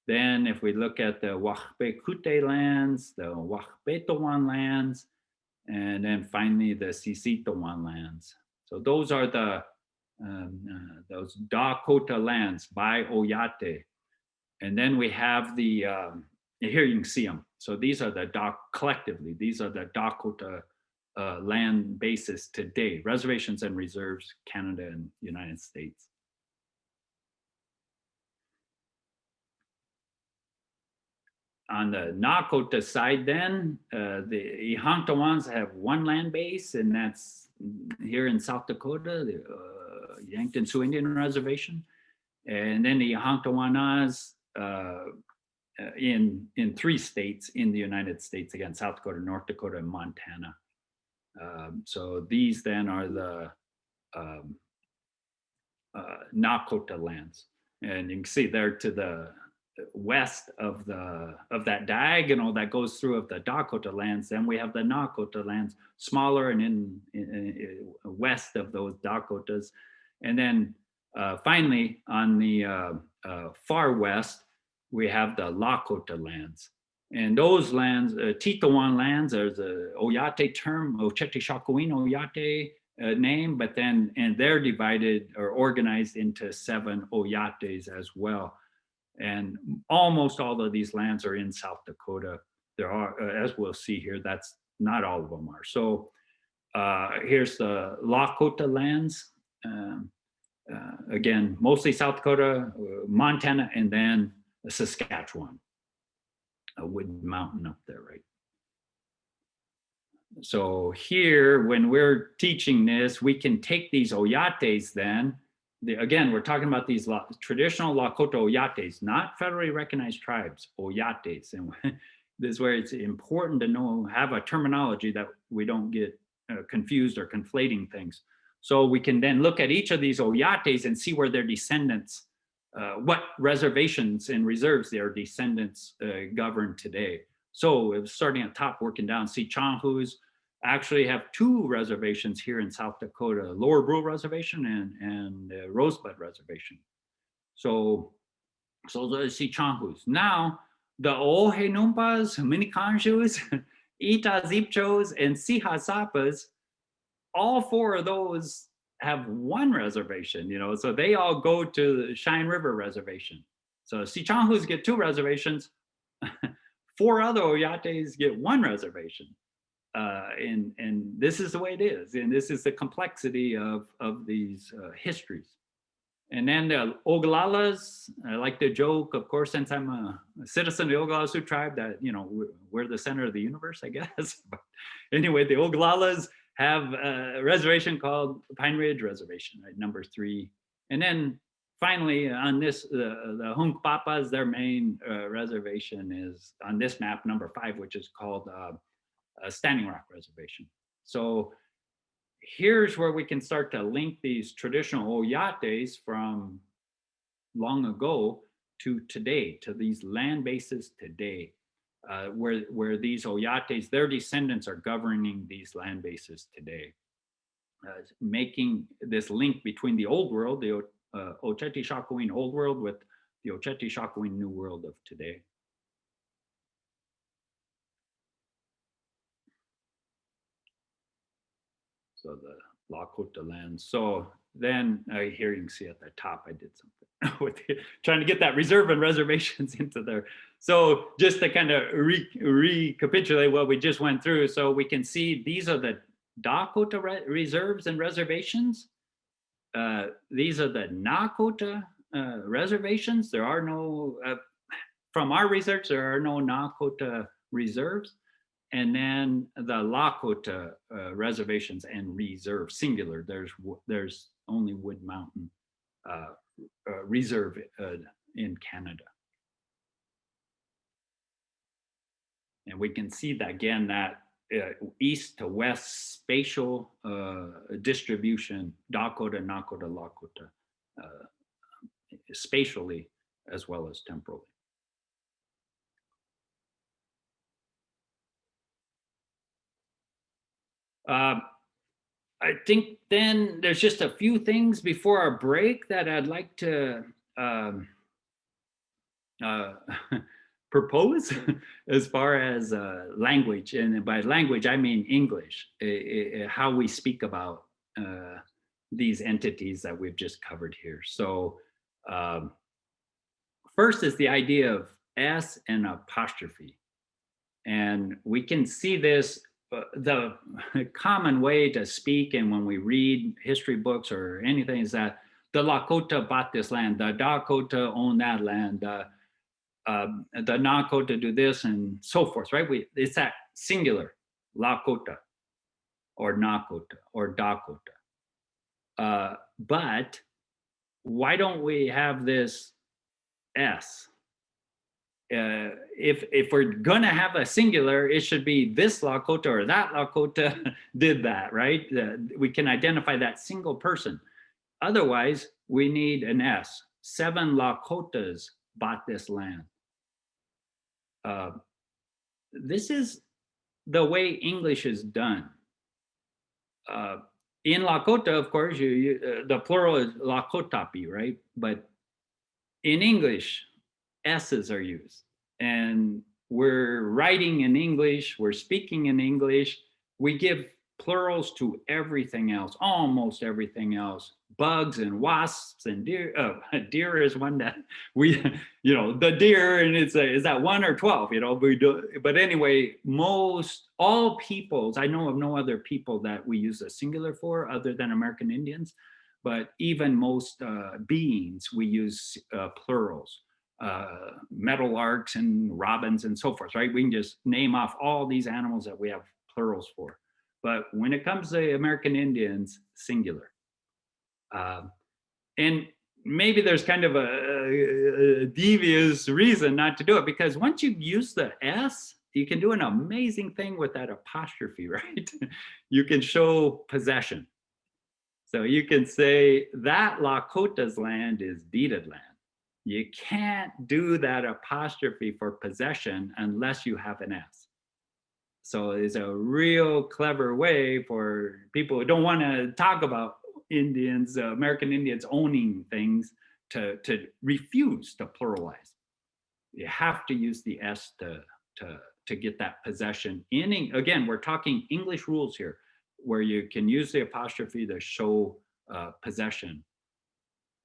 Then if we look at the Wahpekute lands, the Wahpetawan lands, and then finally the Sisitawan lands. So those are the those Dakota lands by Oyate. And then we have the, here you can see them. So these are the collectively, these are the Dakota land bases today, reservations and reserves, Canada and United States. On the Nakota side then, the Ihankawans have one land base, and that's here in South Dakota, the Yankton Sioux Indian Reservation. And then the Ihankawanas in 3 states in the United States, again, South Dakota, North Dakota, and Montana. So these then are the Nakota lands. And you can see there to the west of that diagonal that goes through of the Dakota lands, then we have the Nakota lands, smaller and in west of those Dakotas. And then finally on the far west, we have the Lakota lands. And those lands, Titawan lands, there's a Oyate term, Ochetishakowin Oyate name, but then, and they're divided or organized into 7 Oyates as well. And almost all of these lands are in South Dakota. There are, as we'll see here, that's not all of them are. So here's the Lakota lands. Again, mostly South Dakota, Montana, and then Saskatchewan, a wood mountain up there, right? So here, when we're teaching this, we can take these Oyates then, again, we're talking about these traditional Lakota Oyates, not federally recognized tribes, Oyates. And this is where it's important to know, have a terminology that we don't get confused or conflating things. So we can then look at each of these Oyates and see where their descendants, what reservations and reserves their descendants govern today. So starting at top, working down, Sichanhus actually have 2 reservations here in South Dakota, Lower Brule Reservation and Rosebud Reservation. So the Sichanhus. Now, the Ohenumpas, Minikanjus, Itazipchos, and Sihasapas, all 4 of those have 1 reservation, you know, so they all go to the Cheyenne River Reservation. So Sichanhus get 2 reservations, 4 other Oyates get 1 reservation. And this is the way it is. And this is the complexity of these histories. And then the Oglalas, I like to joke, of course, since I'm a citizen of the Oglala Sioux tribe, that, you know, we're the center of the universe, I guess. But anyway, the Oglalas have a reservation called Pine Ridge Reservation, right, number 3. And then finally on this, the Hunkpapas, their main reservation is on this map, number 5, which is called Standing Rock Reservation. So here's where we can start to link these traditional Oyates from long ago to today, to these land bases today, where these Oyates, their descendants are governing these land bases today, making this link between the old world, the Ochetishakowin old world, with the Ochetishakowin new world of today. So the Lakota lands. So then here you can see at the top, I did something with trying to get that reserve and reservations into there. So just to kind of recapitulate what we just went through. So we can see these are the Dakota reserves and reservations. These are the Nakota reservations. There are no, from our research, there are no Nakota reserves. And then the Lakota reservations and reserves, singular. There's only Wood Mountain Reserve in Canada. And we can see that again, that east to west spatial distribution, Dakota, Nakota, Lakota, spatially as well as temporally. I think then there's just a few things before our break that I'd like to uh, propose as far as language. And by language, I mean English, how we speak about these entities that we've just covered here. So um, first is the idea of S and apostrophe. And we can see this, the common way to speak, and when we read history books or anything, is that the Lakota bought this land, the Dakota owned that land, the Nakota do this, and so forth, right? It's that singular, Lakota or Nakota or Dakota. But why don't we have this S? If we're gonna have a singular, it should be this Lakota or that Lakota did that, right? We can identify that single person. Otherwise, we need an S. 7 Lakotas bought this land. This is the way English is done. In Lakota, of course, the plural is Lakotapi, right? But in English, S's are used. And we're writing in English, we're speaking in English. We give plurals to everything else, almost everything else. Bugs and wasps and deer. Deer is one that we, the deer, and is that 1 or 12? We do. But anyway, all peoples, I know of no other people that we use a singular for other than American Indians. But even most beings, we use plurals. Meadowlarks and robins and so forth, right? We can just name off all these animals that we have plurals for. But when it comes to American Indians, singular. And maybe there's kind of a devious reason not to do it, because once you use the S, you can do an amazing thing with that apostrophe, right? You can show possession. So you can say that Lakota's land is deeded land. You can't do that apostrophe for possession unless you have an S. So it's a real clever way for people who don't want to talk about Indians, American Indians owning things, to refuse to pluralize. You have to use the S to get that possession. Again, we're talking English rules here, where you can use the apostrophe to show possession.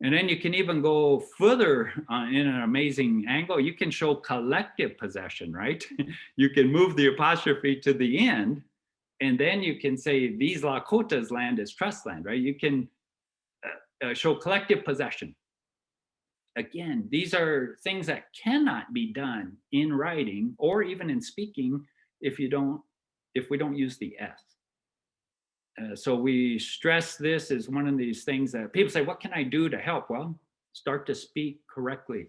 And then you can even go further in an amazing angle. You can show collective possession, right? You can move the apostrophe to the end, and then you can say these Lakota's land is trust land, right? You can show collective possession. Again, these are things that cannot be done in writing or even in speaking if we don't use the S. So we stress this as one of these things that people say, what can I do to help? Well, start to speak correctly.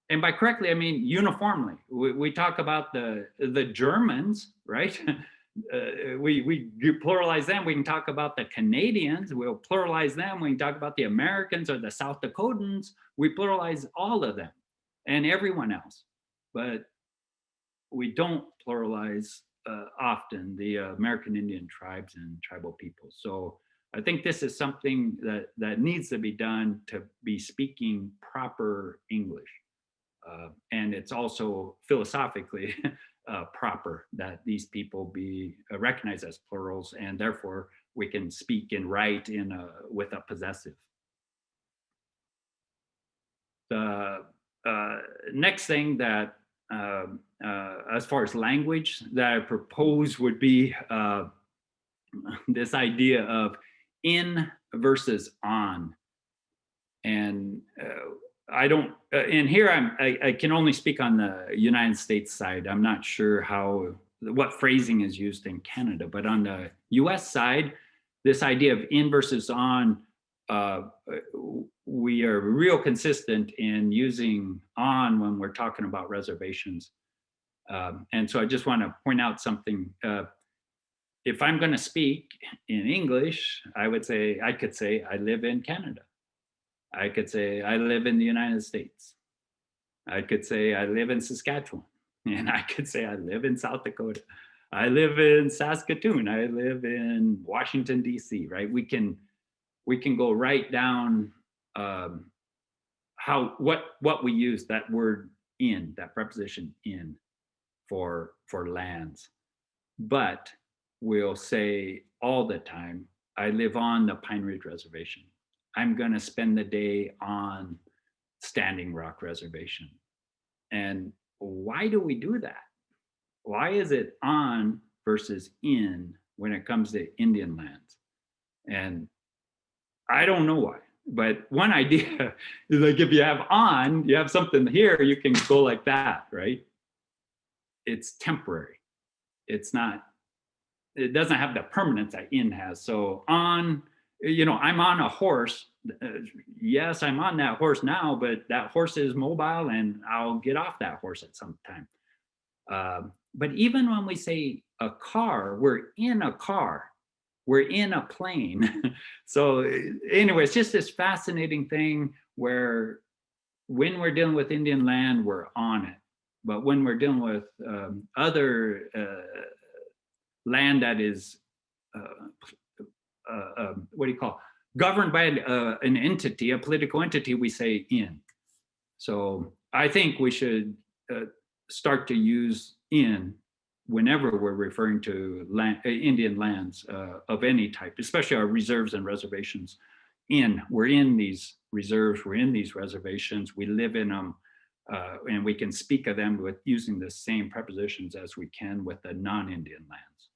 And by correctly, I mean uniformly. We talk about the Germans, right? We pluralize them. We can talk about the Canadians. We'll pluralize them. We can talk about the Americans or the South Dakotans. We pluralize all of them and everyone else. But we don't pluralize often the American Indian tribes and tribal peoples. So I think this is something that needs to be done to be speaking proper English. And it's also philosophically proper that these people be recognized as plurals, and therefore we can speak and write with a possessive. The next thing that as far as language that I propose would be this idea of in versus on. And I don't, and here I can only speak on the United States side. I'm not sure what phrasing is used in Canada, but on the US side, this idea of in versus on, we are real consistent in using on when we're talking about reservations. And so I just want to point out something. If I'm going to speak in English, I could say I live in Canada. I could say I live in the United States. I could say I live in Saskatchewan. And I could say I live in South Dakota. I live in Saskatoon. I live in Washington, D.C., right? We can go right down what we use that word in, that preposition in for lands. But we'll say all the time, I live on the Pine Ridge Reservation. I'm going to spend the day on Standing Rock Reservation. And why do we do that? Why is it on versus in when it comes to Indian lands? And I don't know why, but one idea is like if you have on, you have something here, you can go like that, right? It's temporary. It's not, it doesn't have the permanence that in has. So on, I'm on a horse. Yes, I'm on that horse now, but that horse is mobile and I'll get off that horse at some time. But even when we say a car, we're in a car, we're in a plane. So anyway, it's just this fascinating thing where when we're dealing with Indian land, we're on it. But when we're dealing with other land that is, what do you call, governed by an entity, a political entity, we say in. So I think we should start to use in whenever we're referring to Indian lands of any type, especially our reserves and reservations. We're in these reserves, we're in these reservations, we live in them, and we can speak of them with using the same prepositions as we can with the non-Indian lands.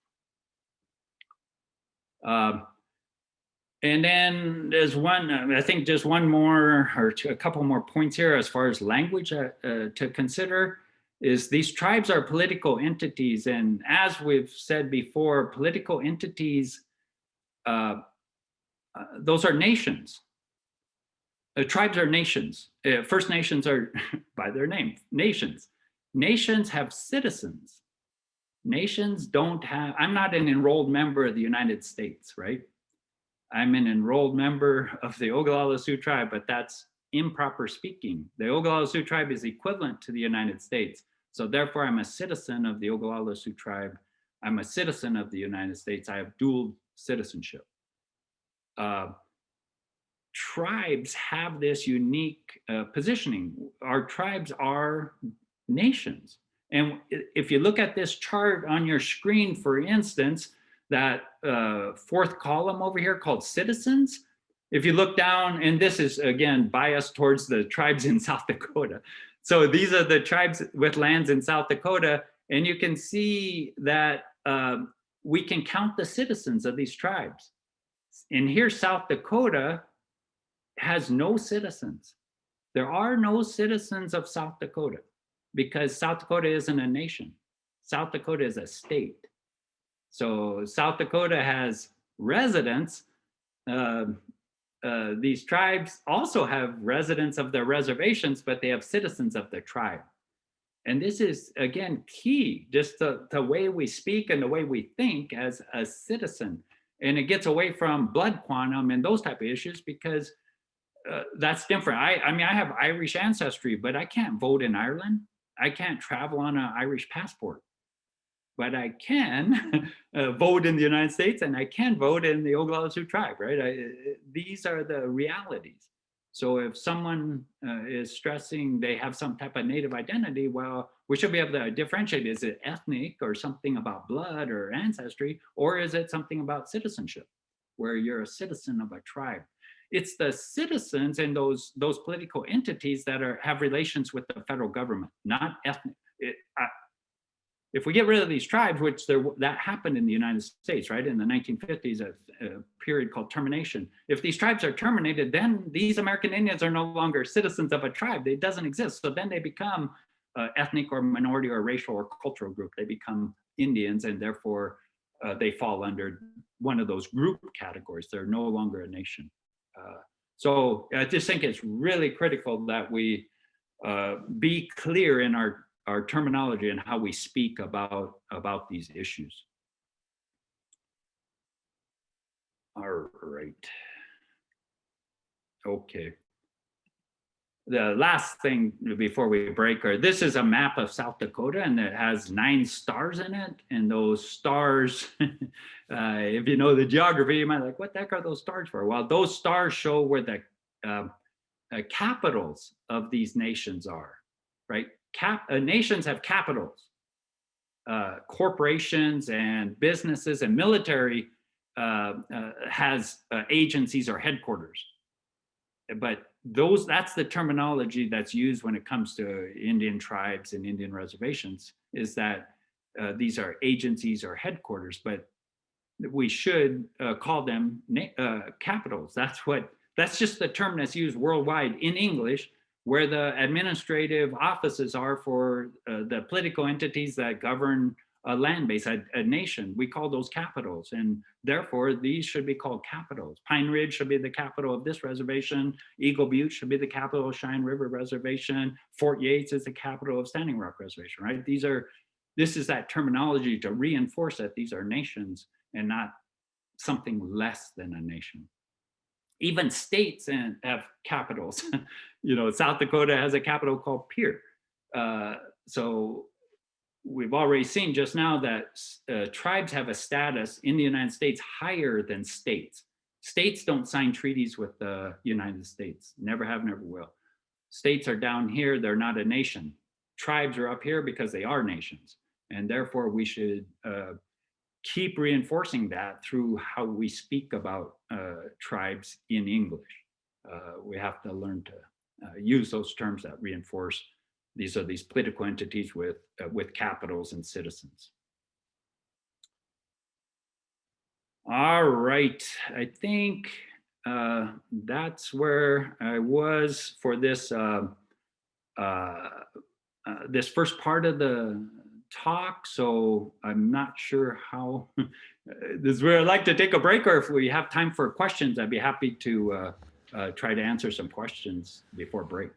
And then there's I think just one more or a couple more points here as far as language to consider is these tribes are political entities. And as we've said before, political entities, those are nations. Tribes are nations. First Nations are, by their name, nations. Nations have citizens. Nations don't have, I'm not an enrolled member of the United States, right? I'm an enrolled member of the Oglala Sioux tribe, but that's improper speaking. The Oglala Sioux tribe is equivalent to the United States. So therefore, I'm a citizen of the Oglala Sioux tribe. I'm a citizen of the United States. I have dual citizenship. Tribes have this unique positioning. Our tribes are nations. And if you look at this chart on your screen, for instance, that fourth column over here called citizens, if you look down, and this is again biased towards the tribes in South Dakota. So these are the tribes with lands in South Dakota, and you can see that we can count the citizens of these tribes. And here South Dakota has no citizens. There are no citizens of South Dakota because South Dakota isn't a nation. South Dakota is a state. So South Dakota has residents. These tribes also have residents of their reservations, but they have citizens of their tribe. And this is, again, key, just the way we speak and the way we think as a citizen. And it gets away from blood quantum and those type of issues because that's different. I mean, I have Irish ancestry, but I can't vote in Ireland. I can't travel on an Irish passport. But I can vote in the United States and I can vote in the Oglala Sioux tribe, right? These are the realities. So if someone is stressing they have some type of native identity, well, we should be able to differentiate. Is it ethnic or something about blood or ancestry, or is it something about citizenship, where you're a citizen of a tribe? It's the citizens and those political entities that have relations with the federal government, not ethnic. If we get rid of these tribes, which that happened in the United States, right? In the 1950s, a period called termination. If these tribes are terminated, then these American Indians are no longer citizens of a tribe. It doesn't exist. So then they become ethnic or minority or racial or cultural group. They become Indians and therefore they fall under one of those group categories. They're no longer a nation. So I just think it's really critical that we be clear in our terminology and how we speak about these issues. All right. Okay. the last thing before we break, this is a map of South Dakota, and it has 9 stars in it. And those stars, if you know the geography, you might be like, what the heck are those stars for? Well, those stars show where the capitals of these nations are, right? Nations have capitals. Corporations and businesses and military has agencies or headquarters. But that's the terminology that's used when it comes to Indian tribes and Indian reservations, is that these are agencies or headquarters, but we should call them capitals. That's just the term that's used worldwide in English, where the administrative offices are for the political entities that govern a land base, a nation. We call those capitals, and therefore these should be called capitals. Pine Ridge should be the capital of this reservation. Eagle Butte should be the capital of Cheyenne River Reservation. Fort Yates is the capital of Standing Rock Reservation, right? This is that terminology to reinforce that these are nations and not something less than a nation. Even states have capitals. South Dakota has a capital called Pierre. So we've already seen just now that tribes have a status in the United States higher than states. States don't sign treaties with the United States. Never have, never will. States are down here, they're not a nation. Tribes are up here because they are nations. And therefore we should keep reinforcing that through how we speak about tribes in English. We have to learn to use those terms that reinforce these are these political entities with capitals and citizens. All right, I think that's where I was for this this first part of the talk. So I'm not sure how, this is where I'd like to take a break, or if we have time for questions, I'd be happy to try to answer some questions before break.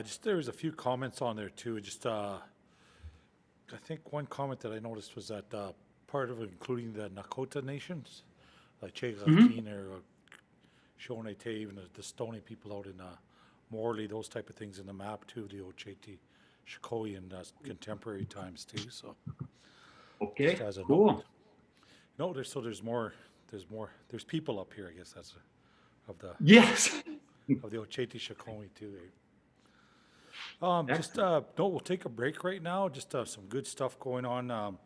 Just there was a few comments on there too. Just I think one comment that I noticed was that part of it, including the Dakota nations, like Chegakin or Shonete, even the Stoney people out in Morley, those type of things in the map too, the Ocheti, Shikoy, and contemporary times too. So okay, just as a cool. note. There's people up here. I guess that's of the Yes. of the Ocheti Shikoy too. We'll take a break right now. Just some good stuff going on.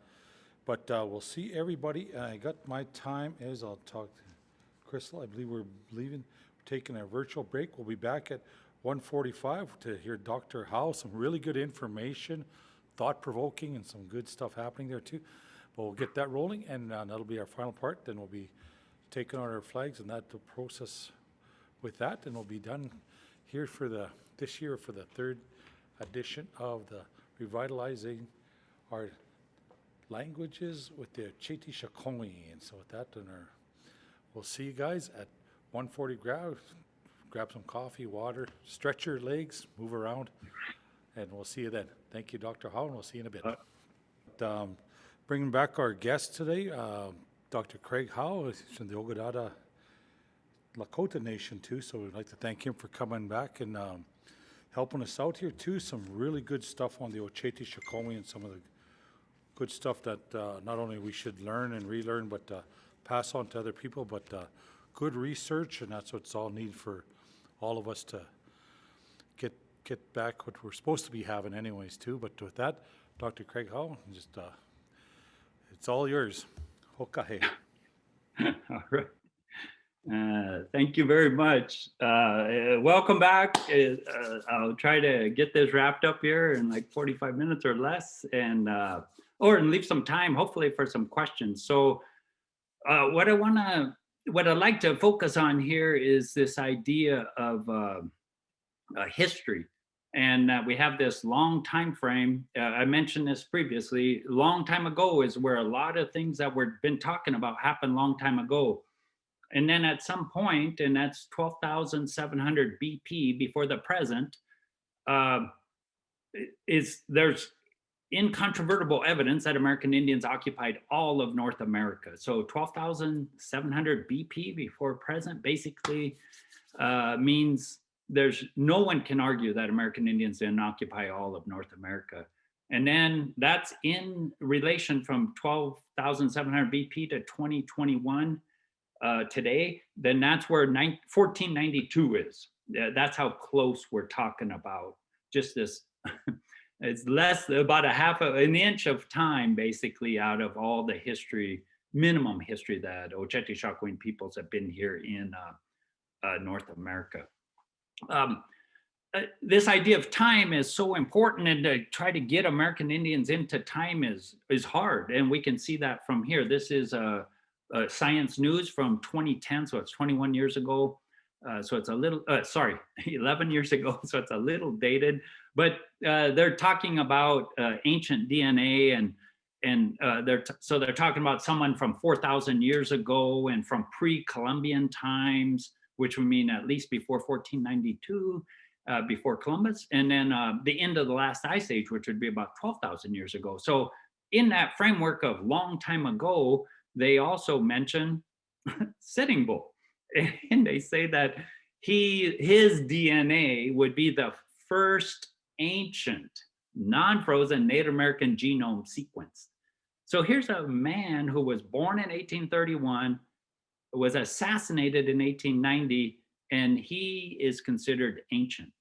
But we'll see everybody. I got my time as I'll talk to Crystal. I believe we're leaving, taking a virtual break. We'll be back at 1:45 to hear Dr. Howe. Some really good information, thought-provoking, and some good stuff happening there too. But we'll get that rolling, and that'll be our final part. Then we'll be taking on our flags, and that the process with that, and we'll be done here for this year for the 3rd edition of the Revitalizing Our Languages with the Ocheti Shikoy. And so with that, we'll see you guys at 1:40. Grab some coffee, water, stretch your legs, move around, and we'll see you then. Thank you, Dr. Howe, and we'll see you in a bit. Bringing back our guest today, Dr. Craig Howe, he's from the Ogadada Lakota Nation too, so we'd like to thank him for coming back and helping us out here too. Some really good stuff on the Ocheti Shikoy and some of the good stuff that not only we should learn and relearn, but pass on to other people, but good research, and that's what's all need for all of us to get back what we're supposed to be having anyways too. But with that, Dr. Craig Howe, just it's all yours. Hokahe. All right. Thank you very much. Welcome back. I'll try to get this wrapped up here in like 45 minutes or less, and leave some time, hopefully, for some questions. So what I'd like to focus on here is this idea of history, and that we have this long time frame. I mentioned this previously. Long time ago is where a lot of things that we've been talking about happened long time ago. And then at some point, and that's 12,700 BP before the present, there's incontrovertible evidence that American Indians occupied all of North America. So 12,700 BP before present basically means there's no one can argue that American Indians didn't occupy all of North America. And then that's in relation from 12,700 BP to 2021 today, then that's where 1492 is. That's how close we're talking about. Just this, it's less, about a half of an inch of time, basically, out of all the history, minimum history that Oceti-Sakowin peoples have been here in North America. This idea of time is so important, and to try to get American Indians into time is hard, and we can see that from here. This is Science News from 2010, so it's 21 years ago. So it's a little, 11 years ago, so it's a little dated, but they're talking about ancient DNA, and they're talking about someone from 4,000 years ago and from pre-Columbian times, which would mean at least before 1492, before Columbus, and then the end of the last ice age, which would be about 12,000 years ago. So in that framework of long time ago, they also mention Sitting Bull. And they say that his DNA would be the first ancient non-frozen Native American genome sequence. So here's a man who was born in 1831, was assassinated in 1890, and he is considered ancient.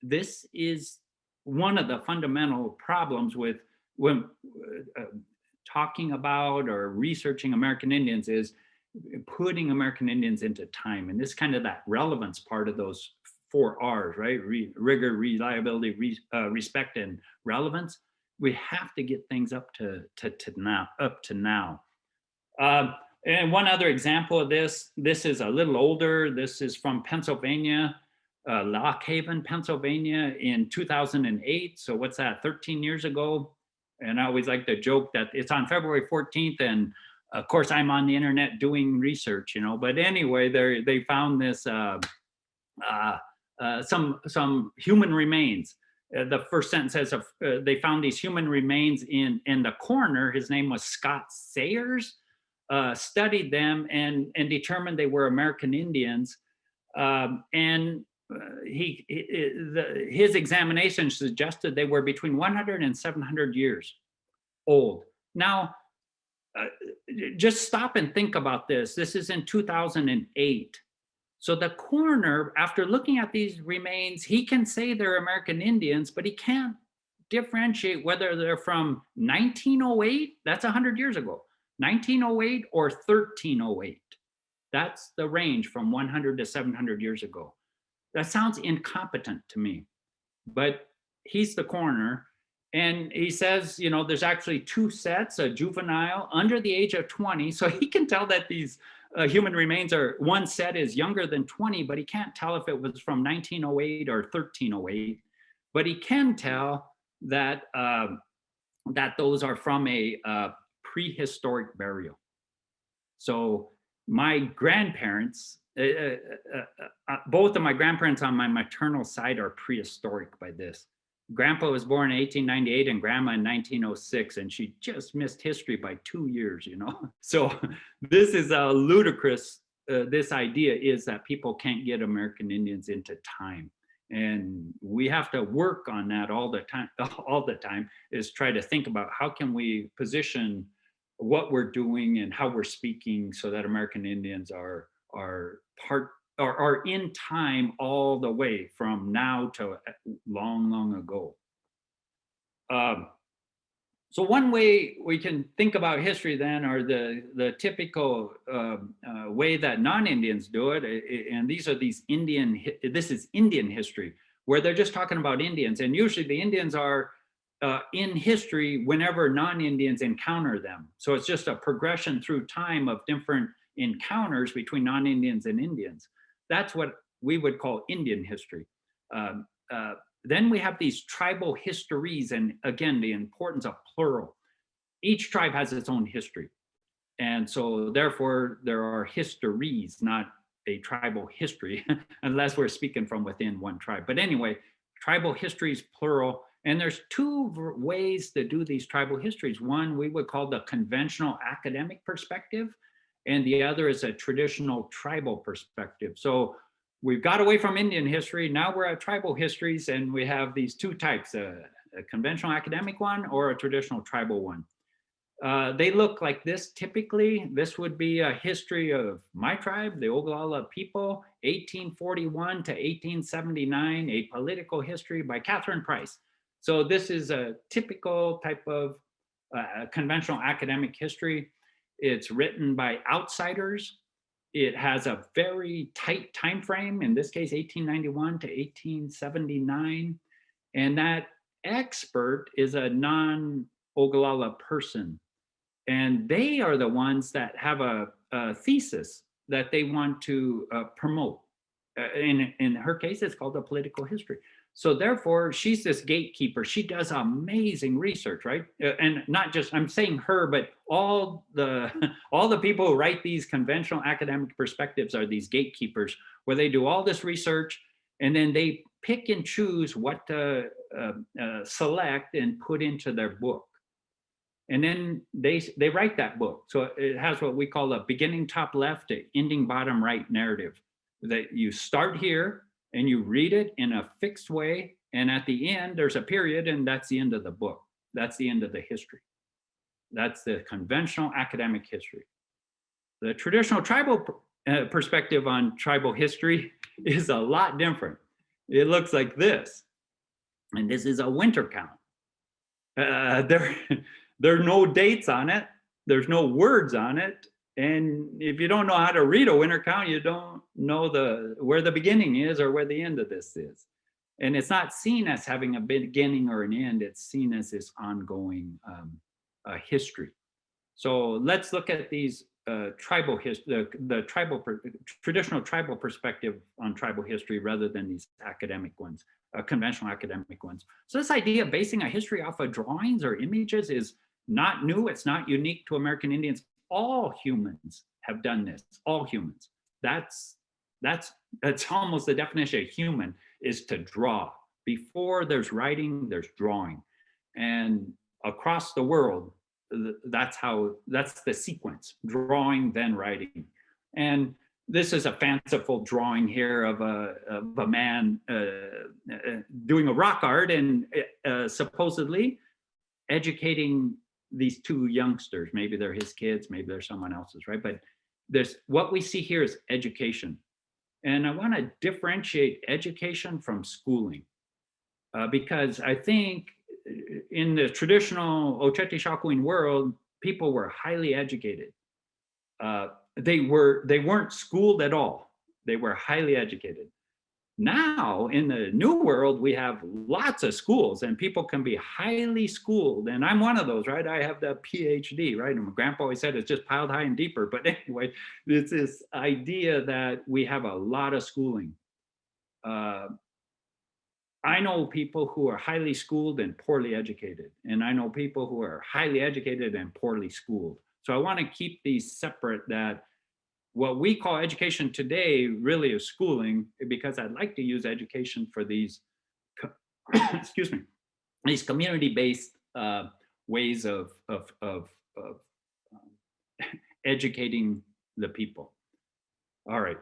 This is one of the fundamental problems with when talking about or researching American Indians, is putting American Indians into time. And this kind of that relevance part of those 4 R's, right? Rigor, reliability, respect, and relevance. We have to get things up to now. And one other example of this is a little older. This is from Pennsylvania, Lock Haven, Pennsylvania in 2008. So what's that, 13 years ago? And I always like to joke that it's on February 14th. And of course, I'm on the internet doing research, you know, but anyway, they found this, some human remains. The first sentence says, they found these human remains in the coroner, his name was Scott Sayers, studied them and determined they were American Indians. His examination suggested they were between 100 and 700 years old. Now, just stop and think about this. This is in 2008. So the coroner, after looking at these remains, he can say they're American Indians, but he can't differentiate whether they're from 1908, that's 100 years ago, 1908 or 1308. That's the range from 100 to 700 years ago. That sounds incompetent to me, but he's the coroner. And he says, you know, there's actually 2 sets, a juvenile under the age of 20. So he can tell that these human remains are, one set is younger than 20, but he can't tell if it was from 1908 or 1308. But he can tell that, that those are from a prehistoric burial. So my grandparents, both of my grandparents on my maternal side are prehistoric by this. Grandpa was born in 1898 and grandma in 1906, and she just missed history by 2 years, you know? So this is a ludicrous, this idea is that people can't get American Indians into time. And we have to work on that all the time, is try to think about how can we position what we're doing and how we're speaking so that American Indians are in time all the way from now to long ago. So one way we can think about history then, are the typical way that non-Indians do it, and this is Indian history, where they're just talking about Indians, and usually the Indians are in history whenever non-Indians encounter them. So it's just a progression through time of different encounters between non-Indians and Indians. That's what we would call Indian history. Then we have these tribal histories, and again, the importance of plural. Each tribe has its own history. And so therefore there are histories, not a tribal history, unless we're speaking from within one tribe. But anyway, tribal histories, plural. And there's 2 ways to do these tribal histories. One we would call the conventional academic perspective, and the other is a traditional tribal perspective. So we've got away from Indian history. Now we're at tribal histories, and we have these two types, a conventional academic one or a traditional tribal one. They look like this. Typically, this would be a history of my tribe, the Oglala people, 1841 to 1879, a political history by Catherine Price. So this is a typical type of conventional academic history. It's written by outsiders. It has a very tight time frame, in this case, 1891 to 1879. And that expert is a non-Oglala person. And they are the ones that have a thesis that they want to promote. In her case, it's called a political history. So therefore, she's this gatekeeper. She does amazing research, right? And not just, I'm saying her, but all the people who write these conventional academic perspectives are these gatekeepers, where they do all this research and then they pick and choose what to select and put into their book. And then they write that book. So it has what we call a beginning top left, an ending bottom right narrative. That you start here and you read it in a fixed way. And at the end, there's a period, and that's the end of the book. That's the end of the history. That's the conventional academic history. The traditional tribal perspective on tribal history is a lot different. It looks like this. And this is a winter count. There are no dates on it. There's no words on it. And if you don't know how to read a winter count, you don't know where the beginning is or where the end of this is. And it's not seen as having a beginning or an end. It's seen as this ongoing history. So let's look at these tribal history, the traditional tribal perspective on tribal history rather than these academic ones, conventional academic ones. So this idea of basing a history off of drawings or images is not new. It's not unique to American Indians. All humans have done this. All humans. That's almost the definition of human, is to draw. Before there's writing, there's drawing. And across the world, that's the sequence: drawing, then writing. And this is a fanciful drawing here of a man doing a rock art and supposedly educating these two youngsters. Maybe they're his kids, maybe they're someone else's, right? But what we see here is education. And I want to differentiate education from schooling, because I think in the traditional Oceti Sakowin world, people were highly educated. They weren't schooled at all. They were highly educated. Now, in the new world, we have lots of schools and people can be highly schooled. And I'm one of those, right? I have the PhD, right? And my grandpa always said it's just piled high and deeper. But anyway, it's this idea that we have a lot of schooling. I know people who are highly schooled and poorly educated. And I know people who are highly educated and poorly schooled. So I want to keep these separate, that what we call education today really is schooling, because I'd like to use education for these, excuse me, these community-based ways of educating the people. All right.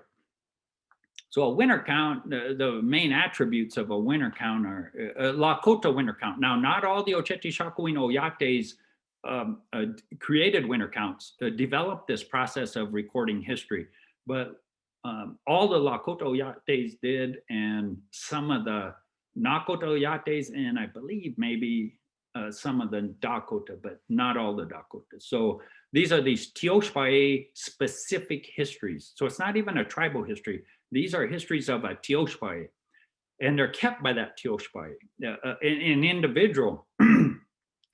So a winter count, the main attributes of a winter count are Lakota winter count. Now, not all the Oceti Sakowin Oyates created winter counts to develop this process of recording history, but all the Lakota Oyates did, and some of the Nakota Oyates, and I believe maybe some of the Dakota, but not all the Dakota. So these are these Teoshpae specific histories. So it's not even a tribal history. These are histories of a Teoshpae, and they're kept by that Teoshpae. An individual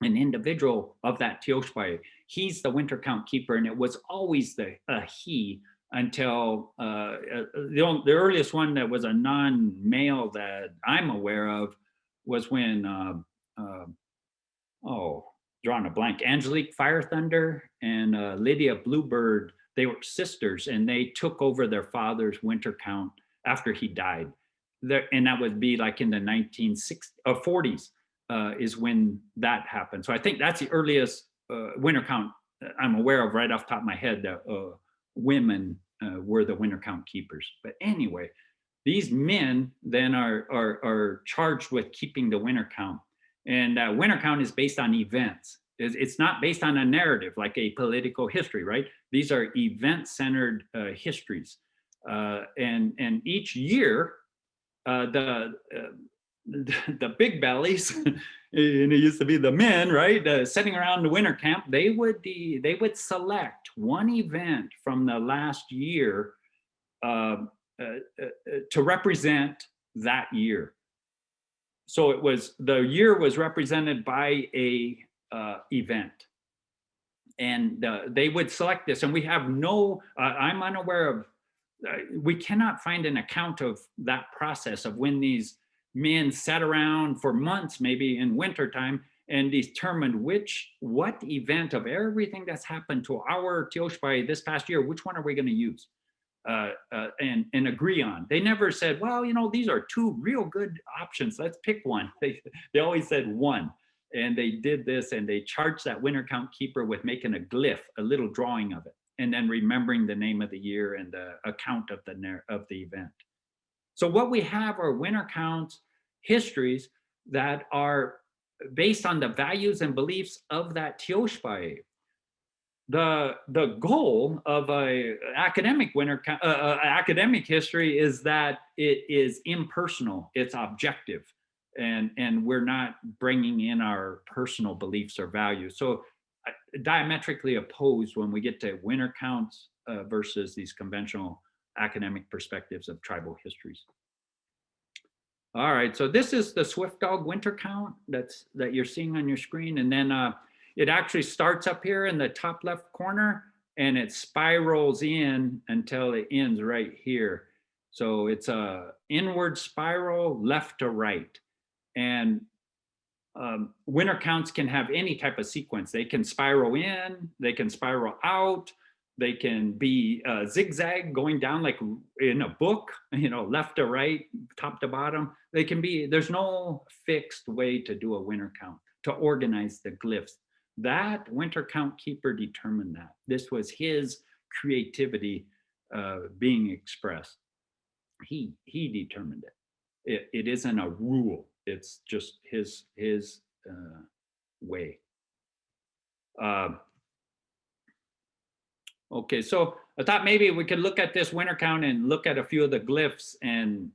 an individual of that Teoshpae, he's the winter count keeper, and it was always he until the earliest one that was a non-male that I'm aware of was when drawing a blank, Angelique Fire Thunder and Lydia Bluebird. They were sisters, and they took over their father's winter count after he died. And that would be like in the 1940s. Is when that happened. So I think that's the earliest winter count I'm aware of right off the top of my head, that women were the winter count keepers. But anyway, These men then are charged with keeping the winter count. And winter count is based on events. It's not based on a narrative like a political history, right? These are event-centered histories. And each year, the big bellies, and it used to be the men, right, sitting around the winter camp, they would select one event from the last year to represent that year. So the year was represented by a event, and they would select this. And we have I'm unaware of. We cannot find an account of that process of when these men sat around for months, maybe in wintertime, and determined what event of everything that's happened to our Teoshpai this past year, which one are we going to use and agree on. They never said, well, these are two real good options. Let's pick one. They always said one. And they did this, and they charged that winter count keeper with making a glyph, a little drawing of it, and then remembering the name of the year and the account of the event. So what we have are winter counts, histories that are based on the values and beliefs of that Teoshpai. The goal of a academic academic history is that it is impersonal, it's objective, and we're not bringing in our personal beliefs or values. So diametrically opposed when we get to winter counts versus these conventional academic perspectives of tribal histories. All right, so this is the Swift Dog winter count that you're seeing on your screen, and then it actually starts up here in the top left corner, and it spirals in until it ends right here. So it's a inward spiral, left to right, and winter counts can have any type of sequence. They can spiral in, they can spiral out, they can be zigzag going down like in a book, left to right, top to bottom. They can be, there's no fixed way to do a winter count, to organize the glyphs. That winter count keeper determined that. This was his creativity being expressed. He determined it. It isn't a rule. It's just his way. Okay, so I thought maybe we could look at this winter count and look at a few of the glyphs and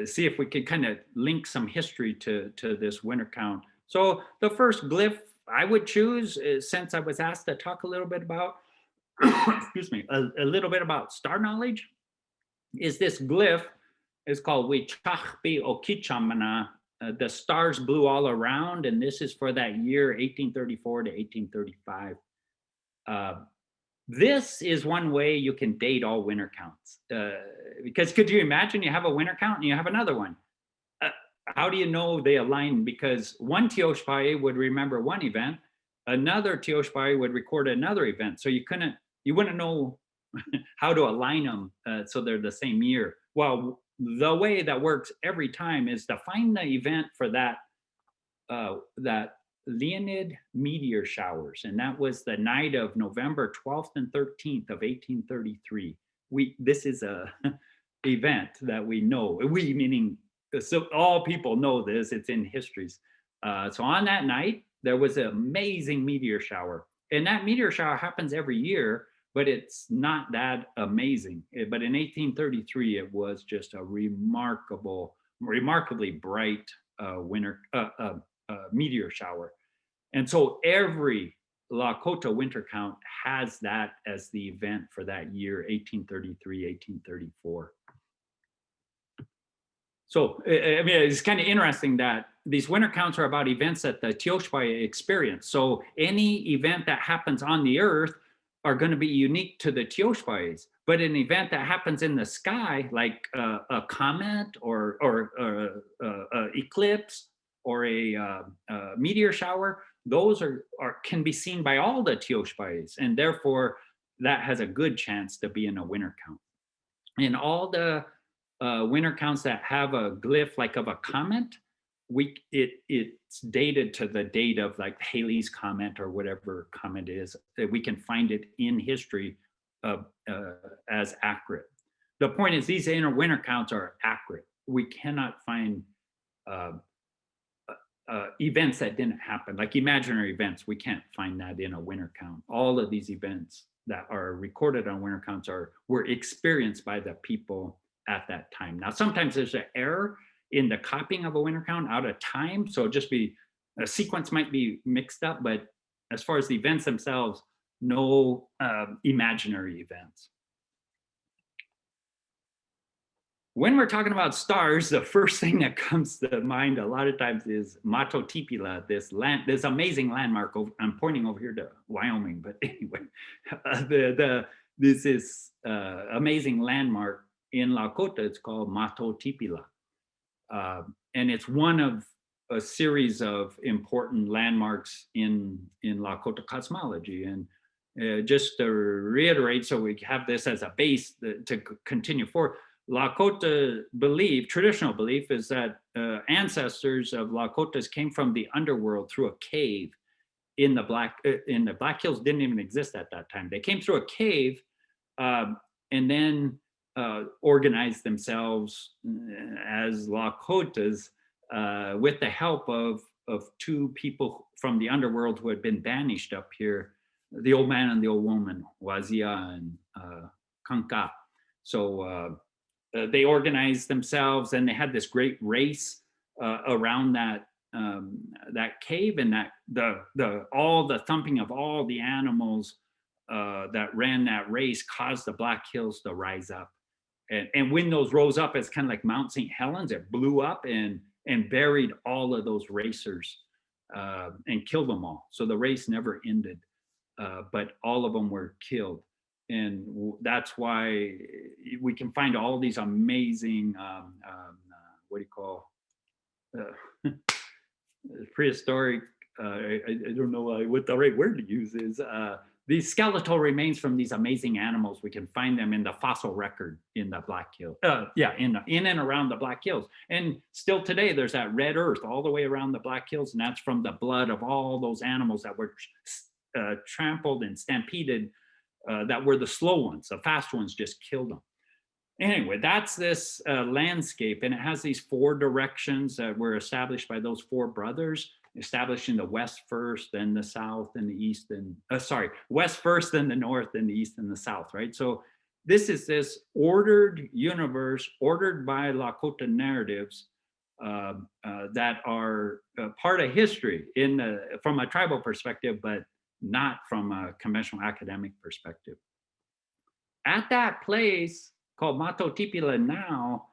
see if we could kind of link some history to this winter count. So the first glyph I would choose is, since I was asked to talk a little bit about, excuse me, a little bit about star knowledge, is this glyph. It's called Wichachpi Okichamana. The stars blew all around, and this is for that year 1834 to 1835. This is one way you can date all winter counts. Because could you imagine you have a winter count and you have another one? How do you know they align? Because one Teoshpai would remember one event, another Teoshpai would record another event. So you wouldn't know how to align them so they're the same year. Well, the way that works every time is to find the event for that Leonid meteor showers, and that was the night of November 12th and 13th of 1833. This is a event that we know. We meaning, so all people know this. It's in histories. So on that night there was an amazing meteor shower, and that meteor shower happens every year, but it's not that amazing. But in 1833, it was just a remarkably bright meteor shower. And so every Lakota winter count has that as the event for that year, 1833, 1834. So, I mean, it's kind of interesting that these winter counts are about events that the Teoshpai experience. So any event that happens on the earth are going to be unique to the Teoshpais. But an event that happens in the sky, like a comet or eclipse or a meteor shower, those can be seen by all the Teoshpais, and therefore that has a good chance to be in a winter count. And all the winter counts that have a glyph like of a comet, it's dated to the date of like Halley's Comet or whatever comet is, that we can find it in history as accurate. the point is these winter counts are accurate. We cannot find uh, events that didn't happen, like imaginary events. We can't find that in a winter count. All of these events that are recorded on winter counts were experienced by the people at that time. Now, sometimes there's an error in the copying of a winter count out of time, so just be a sequence might be mixed up, but as far as the events themselves, no imaginary events. When we're talking about stars, the first thing that comes to mind a lot of times is Mato Tipila, this amazing landmark. I'm pointing over here to Wyoming, but anyway, this is amazing landmark in Lakota. It's called Mato Tipila, and it's one of a series of important landmarks in Lakota cosmology. And just to reiterate, so we have this as a base to continue forward. Lakota belief, traditional belief, is that ancestors of Lakotas came from the underworld through a cave in the Black Hills. Didn't even exist at that time. They came through a cave and then organized themselves as Lakotas with the help of two people from the underworld who had been banished up here, the old man and the old woman, Wazia and Kanka. So they organized themselves, and they had this great race around that cave, and all the thumping of all the animals that ran that race caused the Black Hills to rise up. And when those rose up, it's kind of like Mount St. Helens. It blew up and buried all of those racers and killed them all. So the race never ended, but all of them were killed. And that's why we can find all these amazing, what do you call, prehistoric, I don't know what the right word to use is, these skeletal remains from these amazing animals. We can find them in the fossil record in the Black Hills. In and around the Black Hills. And still today, there's that red earth all the way around the Black Hills, and that's from the blood of all those animals that were trampled and stampeded, that were the slow ones. The fast ones just killed them. Anyway, that's this landscape, and it has these four directions that were established by those four brothers, establishing the west first, then the south, and the east, and west first, then the north, then the east, and the south, right? So this is this ordered universe, ordered by Lakota narratives that are part of history from a tribal perspective, but not from a conventional academic perspective. At that place called Mato Tipila now,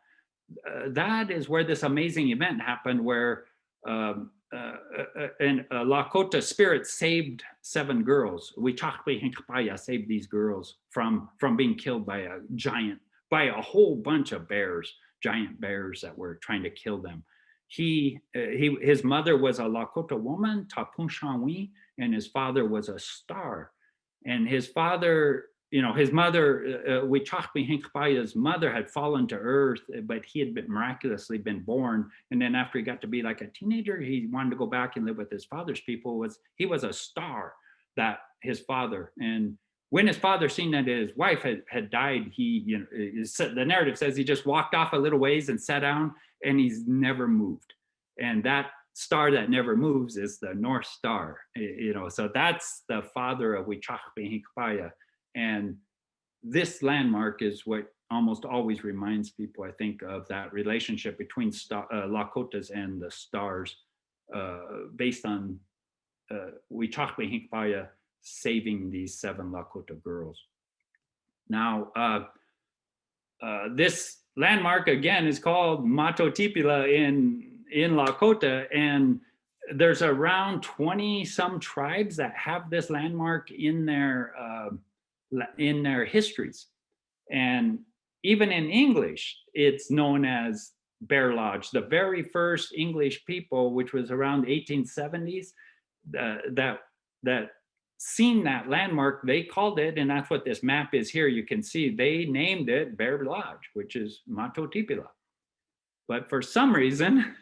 that is where this amazing event happened, where a Lakota spirit saved 7 girls. Wichakwe Hinkapaya saved these girls from being killed by a whole bunch of bears, giant bears that were trying to kill them. His mother was a Lakota woman, Tapun Shanwi, and his father was a star. And his father, his mother, Wichakwe Hinkpaya's mother had fallen to earth, but he had miraculously been born. And then after he got to be like a teenager, he wanted to go back and live with his father's people. He was a star, that his father. And when his father seen that his wife had died, the narrative says he just walked off a little ways and sat down, and he's never moved. And that star that never moves is the North Star, so that's the father of Wichakwe Hinkpaya. And this landmark is what almost always reminds people, I think, of that relationship between Lakotas and the stars, based on Wichakwe Hinkpaya saving these 7 Lakota girls. Now, this landmark again is called Mato Tipila in Lakota, and there's around 20 some tribes that have this landmark in their histories. And even in English, it's known as Bear Lodge. The very first English people, which was around 1870s, that seen that landmark, they called it, and that's what this map is here. You can see they named it Bear Lodge, which is Mato Tipila. But for some reason,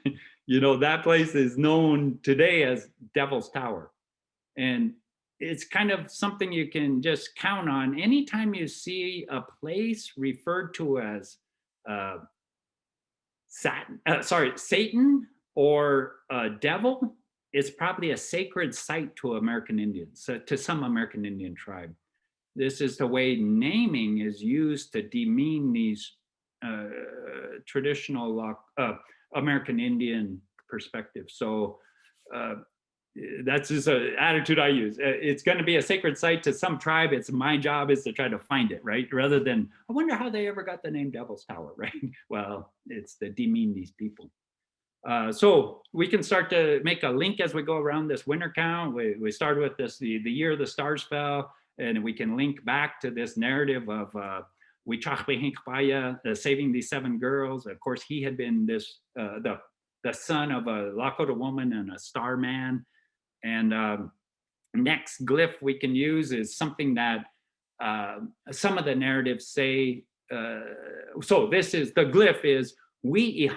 that place is known today as Devil's Tower. And it's kind of something you can just count on. Anytime you see a place referred to as Satan or devil, it's probably a sacred site to American Indians, to some American Indian tribe. This is the way naming is used to demean these traditional American Indian perspectives. So that's just an attitude I use. It's going to be a sacred site to some tribe. It's my job is to try to find it, right? Rather than, I wonder how they ever got the name Devil's Tower, right? Well, it's to demean these people. So we can start to make a link as we go around this winter count. We started with this, the year the stars fell, and we can link back to this narrative of saving these 7 girls. Of course, he had been this the son of a Lakota woman and a star man. And next glyph we can use is something that some of the narratives say. So this is the glyph is he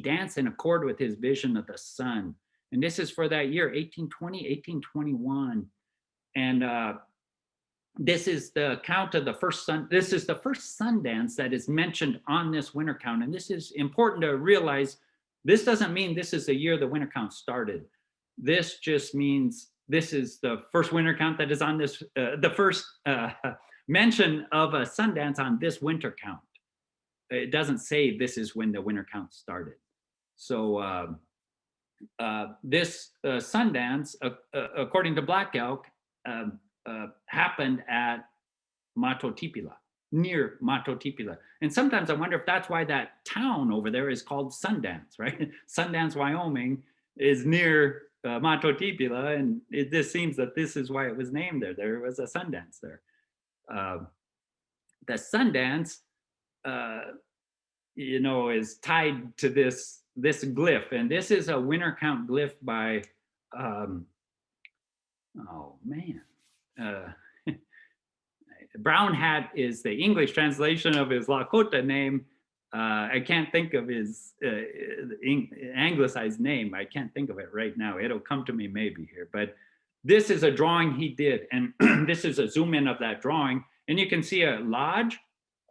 danced in accord with his vision of the sun. And this is for that year, 1820, 1821. And this is the count of the first sun. This is the first Sundance that is mentioned on this winter count. And this is important to realize. This doesn't mean this is the year the winter count started. This just means this is the first winter count that is on this, the first mention of a Sundance on this winter count. It doesn't say this is when the winter count started. So this Sundance, according to Black Elk, happened at Matotipila, near Matotipila. And sometimes I wonder if that's why that town over there is called Sundance, right? Sundance, Wyoming is near Matotipila, and it just seems that this is why it was named there. There was a Sundance there. The Sundance, is tied to this glyph, and this is a winter count glyph by, Brown Hat is the English translation of his Lakota name. I can't think of his anglicized name. I can't think of it right now. It'll come to me maybe here. But this is a drawing he did. And this is a zoom in of that drawing. And you can see a lodge,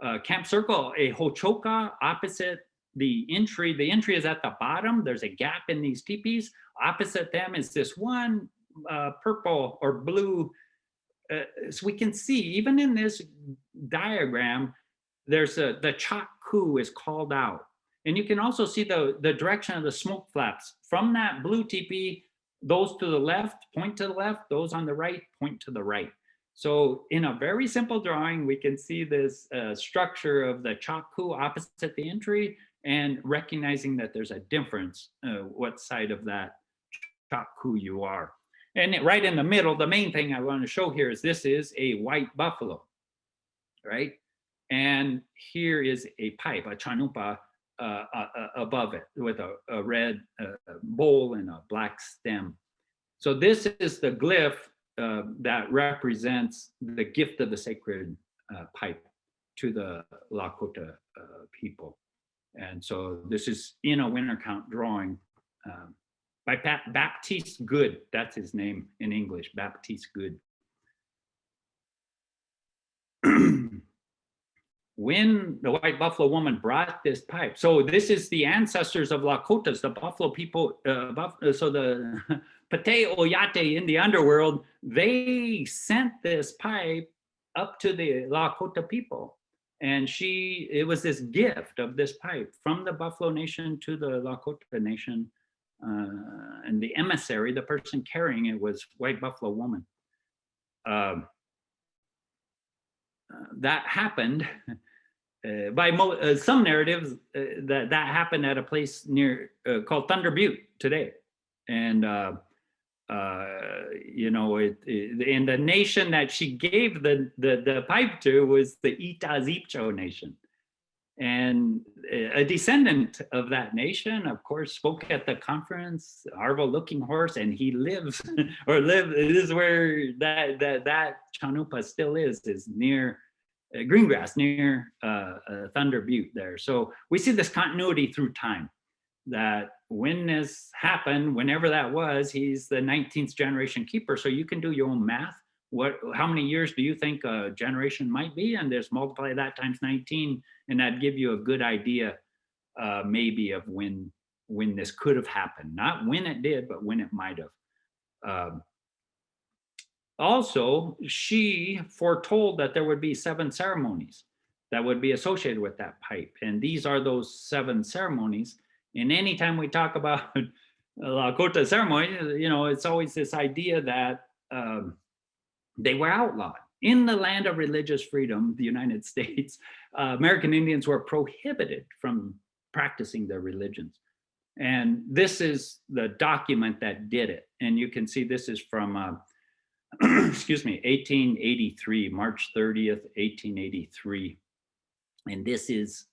a camp circle, a hochoka opposite the entry. The entry is at the bottom. There's a gap in these teepees. Opposite them is this one purple or blue. So we can see, even in this diagram, there's the chalk coup is called out. And you can also see the direction of the smoke flaps. From that blue teepee, those to the left point to the left, those on the right point to the right. So in a very simple drawing, we can see this structure of the chalk coup opposite the entry, and recognizing that there's a difference what side of that chalk coup you are. And right in the middle, the main thing I want to show here is this is a white buffalo, right? And here is a pipe, a chanupa, above it with a red bowl and a black stem. So this is the glyph that represents the gift of the sacred pipe to the Lakota people. And so this is in a winter count drawing by Baptiste Good. That's his name in English, Baptiste Good. When the white buffalo woman brought this pipe, so this is the ancestors of Lakotas, the buffalo people, so the Pate Oyate in the underworld, they sent this pipe up to the Lakota people. And it was this gift of this pipe from the Buffalo Nation to the Lakota Nation. And the emissary, the person carrying it, was white buffalo woman. That happened by some narratives that happened at a place near called Thunder Butte today. And and the nation that she gave the pipe to was the Itazipcho Nation. And a descendant of that nation, of course, spoke at the conference, Arvo Looking Horse, and he lives, this is where that chanupa still is near Greengrass, near Thunder Butte there. So we see this continuity through time. that when this happened, whenever that was, he's the 19th generation keeper. So you can do your own math. How many years do you think a generation might be? And just multiply that times 19, and that'd give you a good idea, maybe of when this could have happened. Not when it did, but when it might have. Also, she foretold that there would be 7 ceremonies that would be associated with that pipe. And these are those 7 ceremonies. And anytime we talk about Lakota ceremony, it's always this idea that they were outlawed. In the land of religious freedom, the United States, American Indians were prohibited from practicing their religions. And this is the document that did it. And you can see this is from, excuse me, 1883, March 30th, 1883. And this is,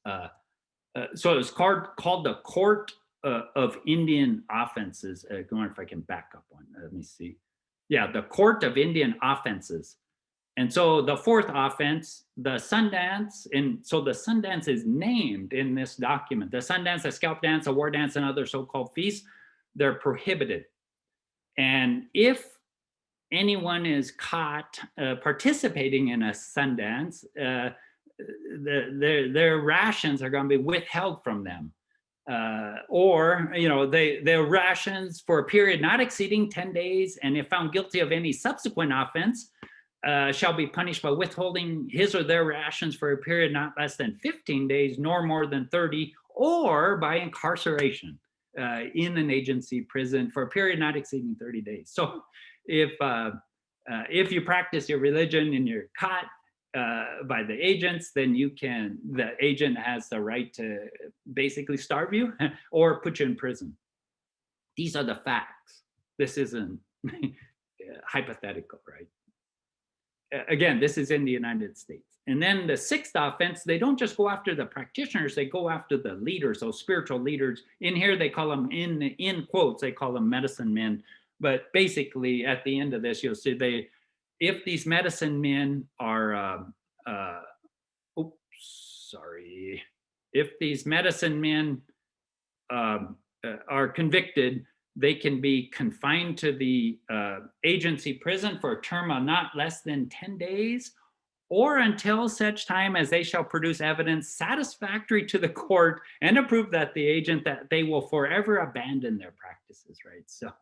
so it's called the Court of Indian Offenses. I wonder if I can back up one. Let me see. Yeah, the Court of Indian Offenses. And so the 4th offense, the Sundance, and so the Sundance is named in this document. The Sundance, the scalp dance, the war dance, and other so-called feasts, they're prohibited. And if anyone is caught participating in a Sundance, their rations are going to be withheld from them. Or their rations for a period not exceeding 10 days, and if found guilty of any subsequent offense, shall be punished by withholding his or their rations for a period not less than 15 days, nor more than 30, or by incarceration in an agency prison for a period not exceeding 30 days. So if you practice your religion and you're caught by the agents, then the agent has the right to basically starve you or put you in prison. These are the facts. This isn't hypothetical, right? Again, this is in the United States. And then the 6th offense, they don't just go after the practitioners, they go after the leaders, those spiritual leaders. In here, they call them, in quotes, they call them medicine men. But basically, at the end of this, you'll see if these medicine men are, if these medicine men are convicted, they can be confined to the agency prison for a term of not less than 10 days, or until such time as they shall produce evidence satisfactory to the court and approve that the agent that they will forever abandon their practices, right? So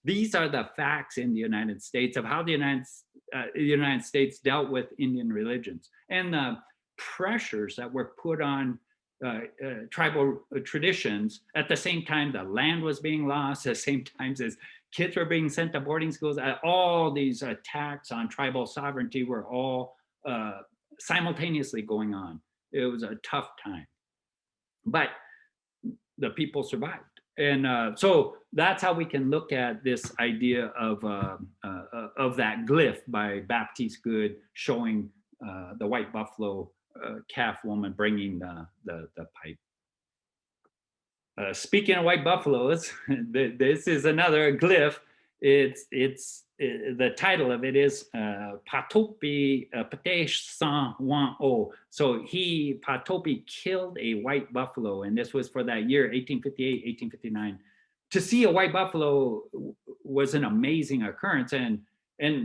these are the facts in the United States of how the United States dealt with Indian religions, and the pressures that were put on tribal traditions. At the same time, the land was being lost, at the same time as kids were being sent to boarding schools. All these attacks on tribal sovereignty were all simultaneously going on. It was a tough time, but the people survived. And so that's how we can look at this idea of that glyph by Baptiste Good showing the white buffalo calf woman bringing the pipe. Speaking of white buffaloes, this is another glyph. The title of it is Patopi Pate San Juan O. So Patopi killed a white buffalo, and this was for that year, 1858, 1859. To see a white buffalo was an amazing occurrence, and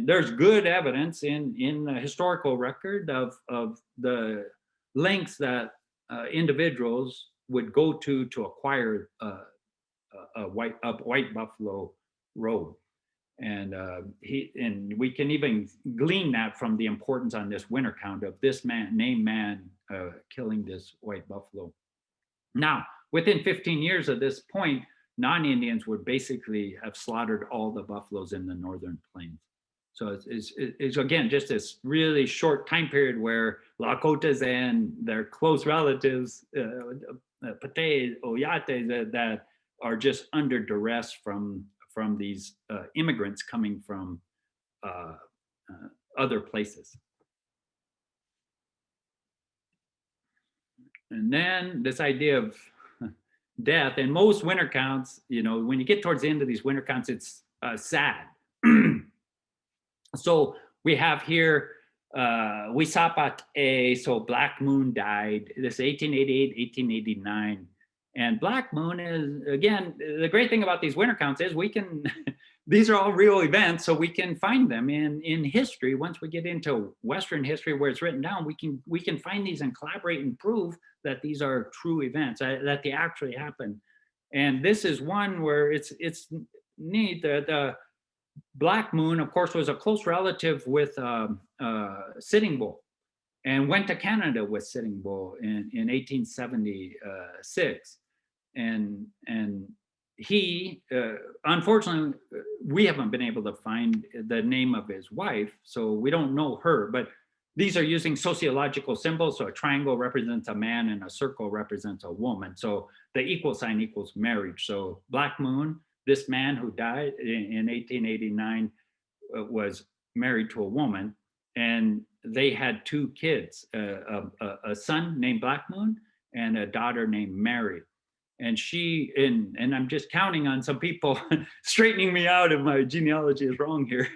there's good evidence in the historical record of the lengths that individuals would go to acquire a white buffalo robe. And we can even glean that from the importance on this winter count of this named man killing this white buffalo. Now, within 15 years of this point, non-Indians would basically have slaughtered all the buffaloes in the northern plains. So it's again just this really short time period where Lakotas and their close relatives, Pate, Oyate, that are just under duress from these immigrants coming from other places. And then this idea of death, and most winter counts, when you get towards the end of these winter counts, it's sad. So we have here, Wisapat A, so Black Moon died, this 1888, 1889. And Black Moon is, again, the great thing about these winter counts is we can, these are all real events, so we can find them in history. Once we get into Western history where it's written down, we can find these and collaborate and prove that these are true events, that they actually happen. And this is one where it's neat. The Black Moon, of course, was a close relative with Sitting Bull, and went to Canada with Sitting Bull in 1876. And he, unfortunately, we haven't been able to find the name of his wife, so we don't know her, but these are using sociological symbols. So a triangle represents a man and a circle represents a woman. So the equal sign equals marriage. So Black Moon, this man who died in 1889 was married to a woman, and they had 2 kids, a son named Black Moon and a daughter named Mary. And she, and I'm just counting on some people straightening me out if my genealogy is wrong here.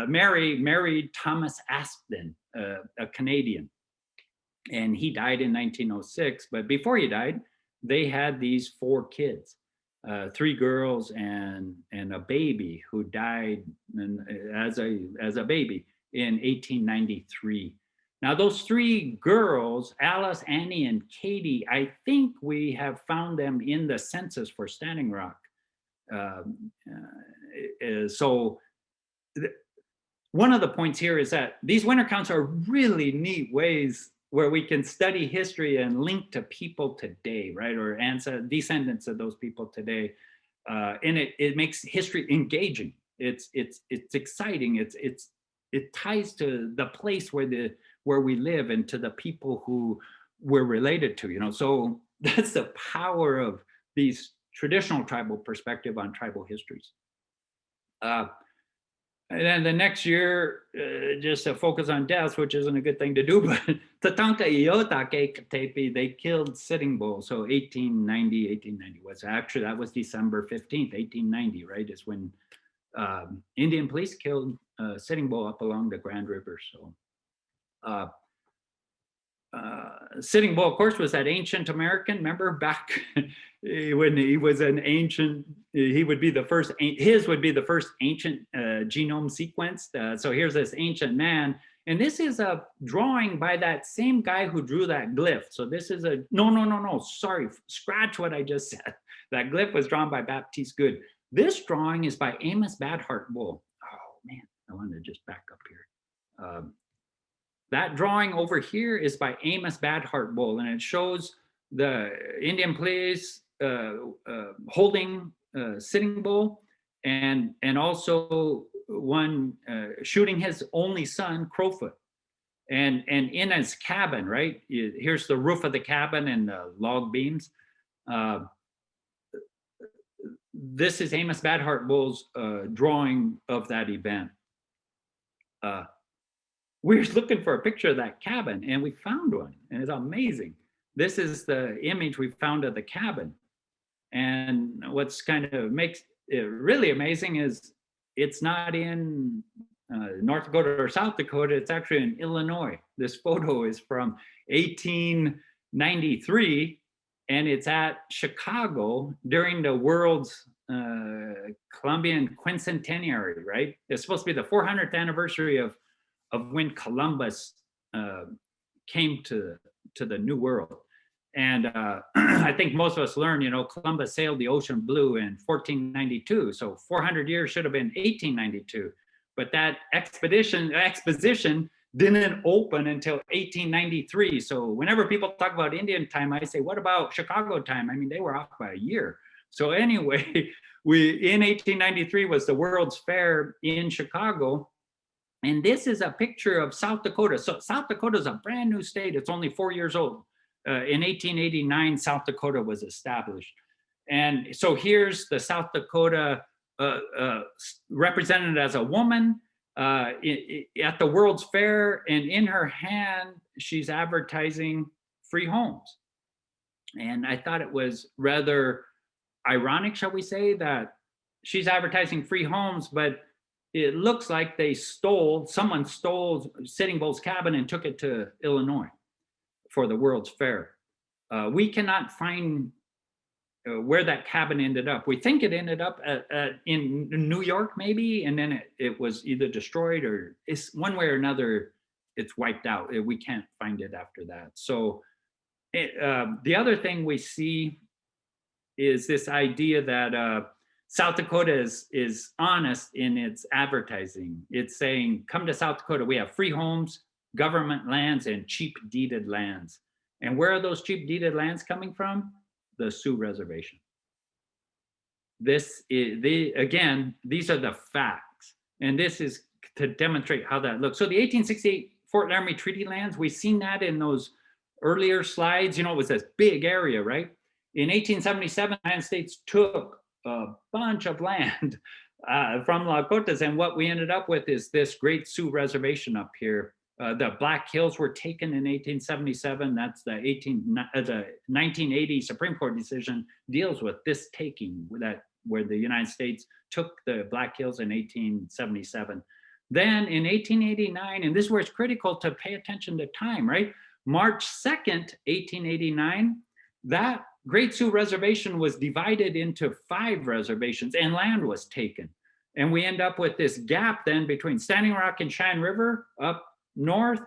Mary married Thomas Aspen, a Canadian, and he died in 1906. But before he died, they had these 4 kids, 3 girls and a baby who died as a baby in 1893. Now, those 3 girls, Alice, Annie, and Katie, I think we have found them in the census for Standing Rock. So one of the points here is that these winter counts are really neat ways where we can study history and link to people today, right? Or descendants of those people today. And it makes history engaging. It's exciting. It ties to the place where we live and to the people who we're related to, So that's the power of these traditional tribal perspective on tribal histories. And then the next year, just to focus on deaths, which isn't a good thing to do, but Tatanka Iota Ketepi, they killed Sitting Bull. So 1890 was actually, that was December 15th, 1890, right? Is when Indian police killed Sitting Bull up along the Grand River. So Sitting Bull, of course, was that ancient American. Remember back when he was an ancient, he would be the first, his would be the first ancient genome sequenced. So here's this ancient man. And this is a drawing by that same guy who drew that glyph. So this is no, sorry, scratch what I just said. That glyph was drawn by Baptiste Good. This drawing is by Amos Badhart Bull. Oh man, I wanted to just back up here. That drawing over here is by Amos Badhart Bull, and it shows the Indian police holding Sitting Bull, and also one shooting his only son, Crowfoot, and in his cabin. Right here's the roof of the cabin and the log beams. This is Amos Badhart Bull's drawing of that event. We were looking for a picture of that cabin, and we found one, and it's amazing. This is the image we found of the cabin. And what's kind of makes it really amazing is it's not in North Dakota or South Dakota, it's actually in Illinois. This photo is from 1893, and it's at Chicago during the world's Columbian quincentenary, right? It's supposed to be the 400th anniversary of when Columbus came to the New World. And I think most of us learn, Columbus sailed the ocean blue in 1492. So 400 years should have been 1892. But that exposition didn't open until 1893. So whenever people talk about Indian time, I say, what about Chicago time? I mean, they were off by a year. So anyway, in 1893 was the World's Fair in Chicago. And this is a picture of South Dakota. So South Dakota is a brand new state. It's only 4 years old. In 1889, South Dakota was established. And so here's the South Dakota represented as a woman at the World's Fair. And in her hand, she's advertising free homes. And I thought it was rather ironic, shall we say, that she's advertising free homes, but it looks like someone stole Sitting Bull's cabin and took it to Illinois for the World's Fair. We cannot find where that cabin ended up. We think it ended up in New York, maybe, and then it was either destroyed or it's one way or another, it's wiped out. We can't find it after that. So the other thing we see is this idea that South Dakota is honest in its advertising. It's saying, come to South Dakota, we have free homes, government lands, and cheap deeded lands. And where are those cheap deeded lands coming from? The Sioux Reservation. This is again, these are the facts. And this is to demonstrate how that looks. So the 1868 Fort Laramie Treaty lands, we've seen that in those earlier slides. You know, it was this big area, right? In 1877, the United States took a bunch of land from Lakotas, and what we ended up with is this great Sioux Reservation up here. The Black Hills were taken in 1877. That's the 1980 Supreme Court decision deals with this taking, where the United States took the Black Hills in 1877. Then in 1889, and this is where it's critical to pay attention to time, right? March 2nd, 1889, that Great Sioux Reservation was divided into 5 reservations and land was taken. And we end up with this gap then between Standing Rock and Cheyenne River up north,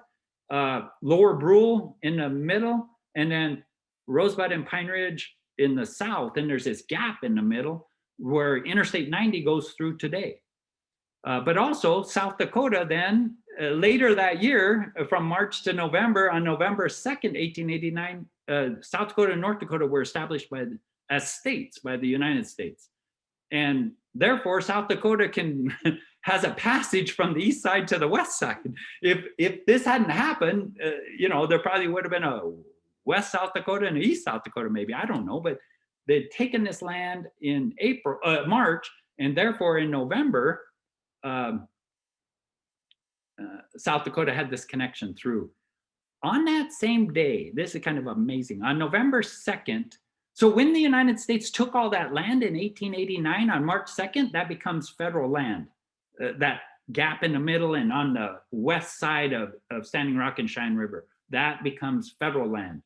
Lower Brule in the middle, and then Rosebud and Pine Ridge in the south. And there's this gap in the middle where Interstate 90 goes through today. But also South Dakota then, later that year, from March to November, on November 2nd, 1889, South Dakota and North Dakota were established as states by the United States. And therefore, South Dakota has a passage from the east side to the west side. If this hadn't happened, there probably would have been a West South Dakota and East South Dakota, maybe, I don't know, but they'd taken this land in March, and therefore in November, South Dakota had this connection through. On that same day, this is kind of amazing, on November 2nd, so when the United States took all that land in 1889, on March 2nd, that becomes federal land. That gap in the middle and on the west side of Standing Rock and Cheyenne River, that becomes federal land.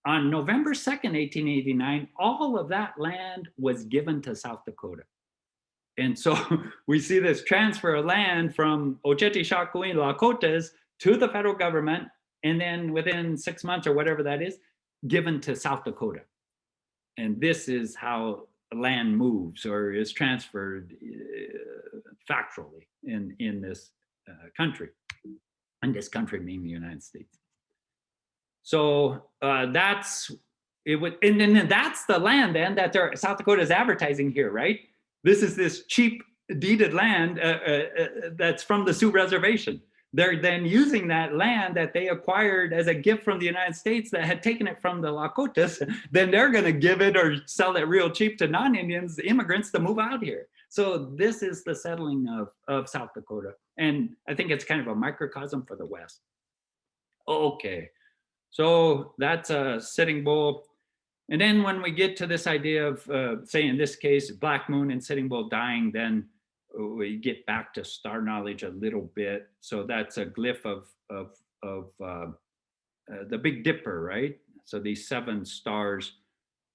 On November 2nd, 1889, all of that land was given to South Dakota. And so we see this transfer of land from Oceti Sakowin Lakotas to the federal government, and then within 6 months or whatever that is, given to South Dakota. And this is how land moves or is transferred factually in this country, and this country being the United States. So that's it. And then that's the land then that South Dakota is advertising here, right? This is this cheap deeded land that's from the Sioux Reservation. They're then using that land that they acquired as a gift from the United States that had taken it from the Lakotas. Then they're going to give it or sell it real cheap to non-Indians, immigrants, to move out here. So this is the settling of South Dakota. And I think it's kind of a microcosm for the West. Okay, so that's a Sitting Bull. And then when we get to this idea of, say in this case, Black Moon and Sitting Bull dying, then we get back to star knowledge a little bit. So that's a glyph of the Big Dipper, right? So these 7 stars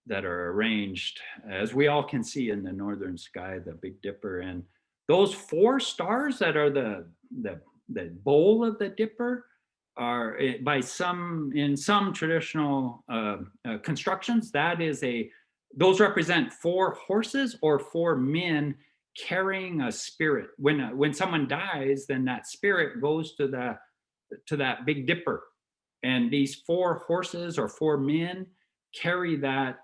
that are arranged, as we all can see in the northern sky, the Big Dipper. And those 4 stars that are the bowl of the Dipper are in some traditional constructions, those represent 4 horses or 4 men carrying a spirit. When someone dies, then that spirit goes to that Big Dipper, and these 4 horses or 4 men carry that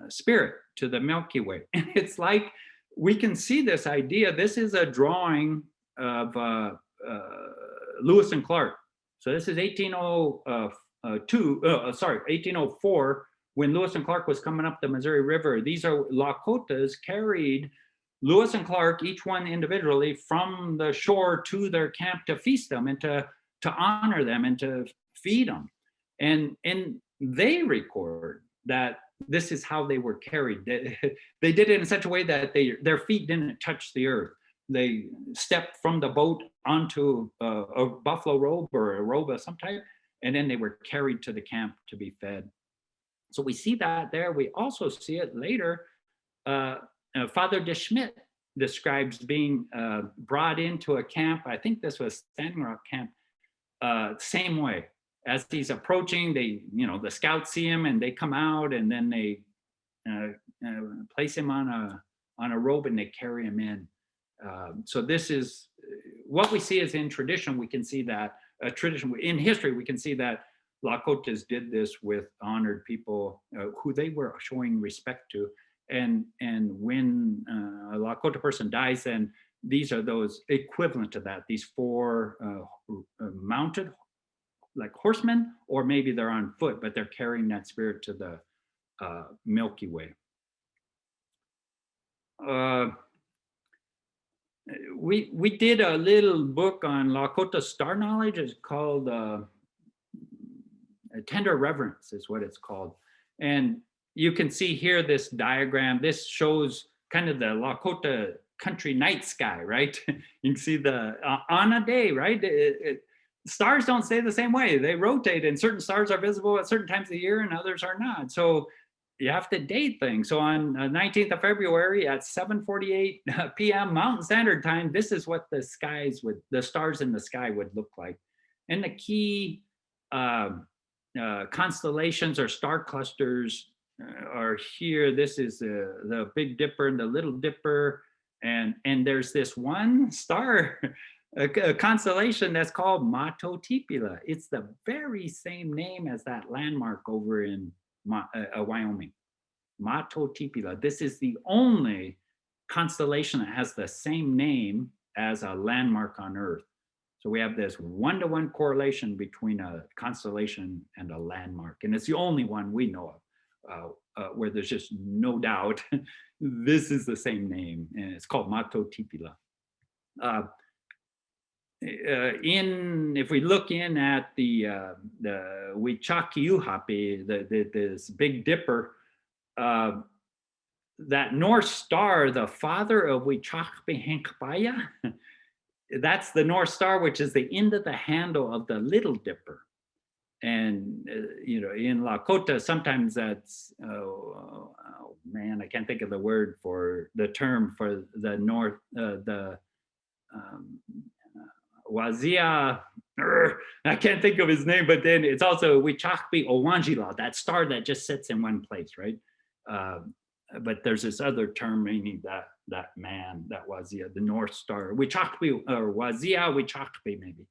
spirit to the Milky Way. And it's like we can see this idea. This is a drawing of Lewis and Clark. So this is 1804, when Lewis and Clark was coming up the Missouri River. These are Lakotas carried Lewis and Clark, each one individually, from the shore to their camp to feast them and to honor them and to feed them. And they record that this is how they were carried. They did it in such a way that their feet didn't touch the earth. They stepped from the boat onto a buffalo robe or a robe of some type, and then they were carried to the camp to be fed. So we see that there. We also see it later. Father de Schmidt describes being brought into a camp. I think this was Standing Rock Camp. Same way. As he's approaching, the scouts see him and they come out, and then they place him on a robe and they carry him in. So this is what we see as in tradition. We can see that tradition in history. We can see that Lakotas did this with honored people who they were showing respect to. And when a Lakota person dies, then these are those equivalent to that. These 4 mounted like horsemen, or maybe they're on foot, but they're carrying that spirit to the Milky Way. We did a little book on Lakota star knowledge. It's called Tender Reverence is what it's called. And you can see here this diagram. This shows kind of the Lakota country night sky, right? You can see on a day, right? Stars don't stay the same way. They rotate, and certain stars are visible at certain times of the year and others are not. So you have to date things. So on 19th of February at 7:48 p.m. Mountain Standard Time, this is what the stars in the sky would look like. And the key constellations or star clusters are here. This is the Big Dipper and the Little Dipper. And there's this one star, a constellation that's called Matotipila. It's the very same name as that landmark over in Wyoming, Matotipila. This is the only constellation that has the same name as a landmark on Earth. So we have this 1-to-1 correlation between a constellation and a landmark. And it's the only one we know of where there's just no doubt this is the same name, and it's called Matotipila. If we look in at the Wichakiuhapi, this Big Dipper, that North Star, the father of Wichakpihankpaya, that's the North Star, which is the end of the handle of the Little Dipper. And in Lakota, sometimes that's man, I can't think of the word for the term for the north, Wazia, I can't think of his name, but then it's also Wichakpi Owanjila, that star that just sits in one place, right? But there's this other term meaning that man, that Wazia, the North Star, Wichakpi or Wazia, Wichakpi maybe.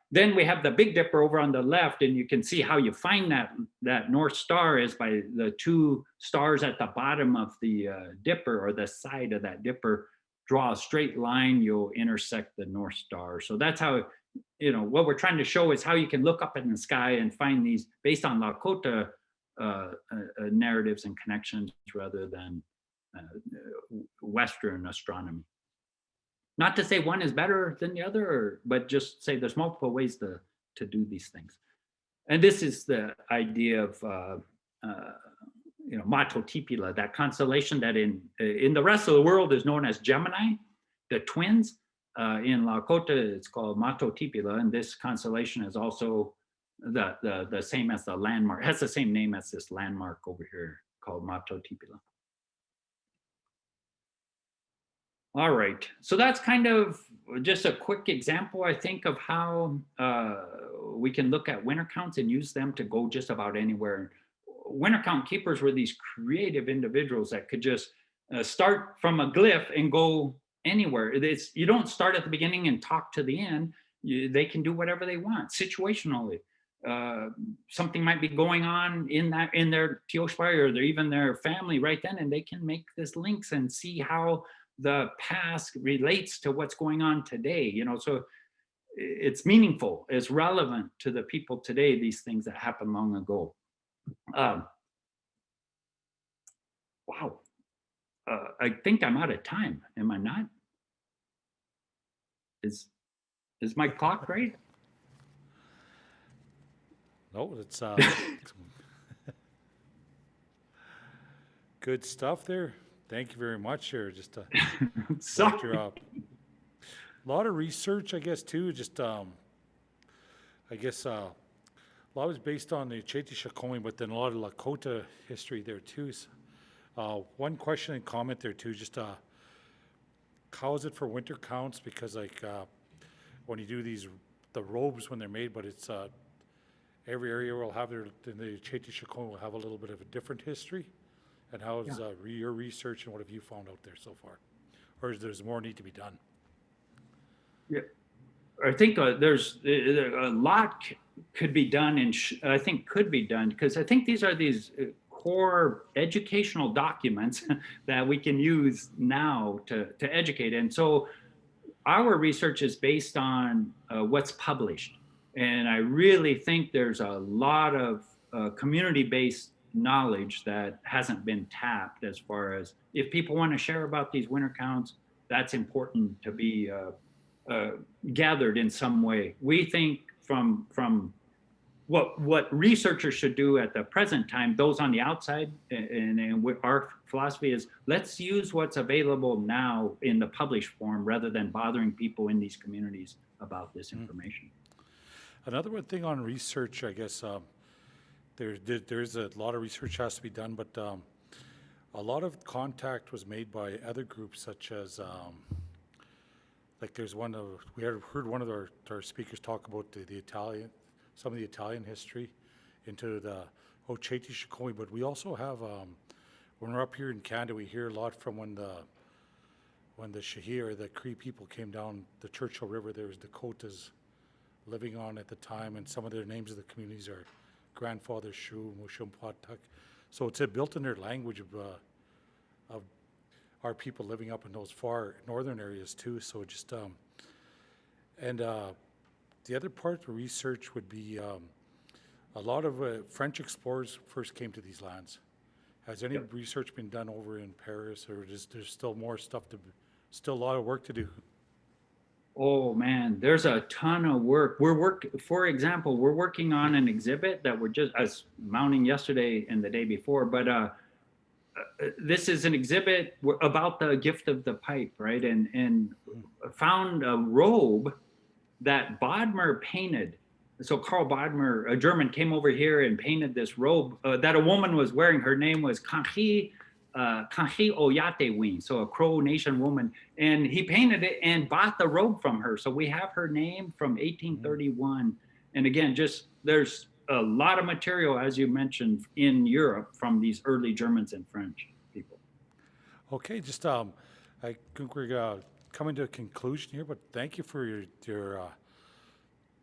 Then we have the Big Dipper over on the left, and you can see how you find that North Star is by the 2 stars at the bottom of the Dipper, or the side of that Dipper. Draw a straight line, you'll intersect the North Star. So that's how, what we're trying to show is how you can look up in the sky and find these based on Lakota narratives and connections rather than Western astronomy. Not to say one is better than the other, but just say there's multiple ways to do these things. And this is the idea of Matotipila, that constellation that in the rest of the world is known as Gemini, the twins. In Lakota, it's called Matotipila, and this constellation is also the same as the landmark. It has the same name as this landmark over here called Matotipila. All right, so that's kind of just a quick example, I think, of how we can look at winter counts and use them to go just about anywhere. Winter count keepers were these creative individuals that could just start from a glyph and go anywhere. You don't start at the beginning and talk to the end. They can do whatever they want situationally. Something might be going on in their Teoshpai or even their family right then, and they can make this links and see how the past relates to what's going on today. So it's meaningful, it's relevant to the people today, these things that happened long ago. Wow. I think I'm out of time. Am I not? Is my clock right? No, it's good stuff there. Thank you very much. Here, just to back you up. A lot of research, I guess, too. Just I guess a Well, I was based on the Chetishikomi, but then a lot of Lakota history there too. One question and comment there too, just how is it for winter counts? Because like when you do the robes when they're made, but it's every area will have in the Chetishikomi will have a little bit of a different history. And how is your research and what have you found out there so far? Or is there's more need to be done? Yeah, I think there's a lot could be done, and I think could be done, because I think these are core educational documents that we can use now to educate. And so our research is based on what's published. And I really think there's a lot of community-based knowledge that hasn't been tapped, as far as if people want to share about these winter counts, that's important to be gathered in some way. We think from what researchers should do at the present time, those on the outside, and our philosophy is, let's use what's available now in the published form rather than bothering people in these communities about this information. Another one thing on research, I guess, there's a lot of research has to be done, but a lot of contact was made by other groups, such as like there's we heard one of our speakers talk about the Italian, some of the Italian history into the Chetishikomi, but we also have when we're up here in Canada, we hear a lot from when the Shahi or the Cree people came down the Churchill River. There was Dakotas living on at the time, and some of their names of the communities are Grandfather Shu, Mushumpatak. So it's built in their language of our people living up in those far northern areas too. So just and the other part of the research would be a lot of French explorers first came to these lands. Has any research been done over in Paris, or is there's still more stuff still a lot of work to do? Oh man, there's a ton of work. For example, we're working on an exhibit that we're just mounting yesterday and the day before, but this is an exhibit about the gift of the pipe, right? And found a robe that Bodmer painted. So Karl Bodmer, a German, came over here and painted this robe that a woman was wearing. Her name was Kanhi Oyatewin, so a Crow Nation woman. And he painted it and bought the robe from her. So we have her name from 1831. And again, there's a lot of material, as you mentioned, in Europe from these early Germans and French people. Okay, just I think we're coming to a conclusion here, but thank you for your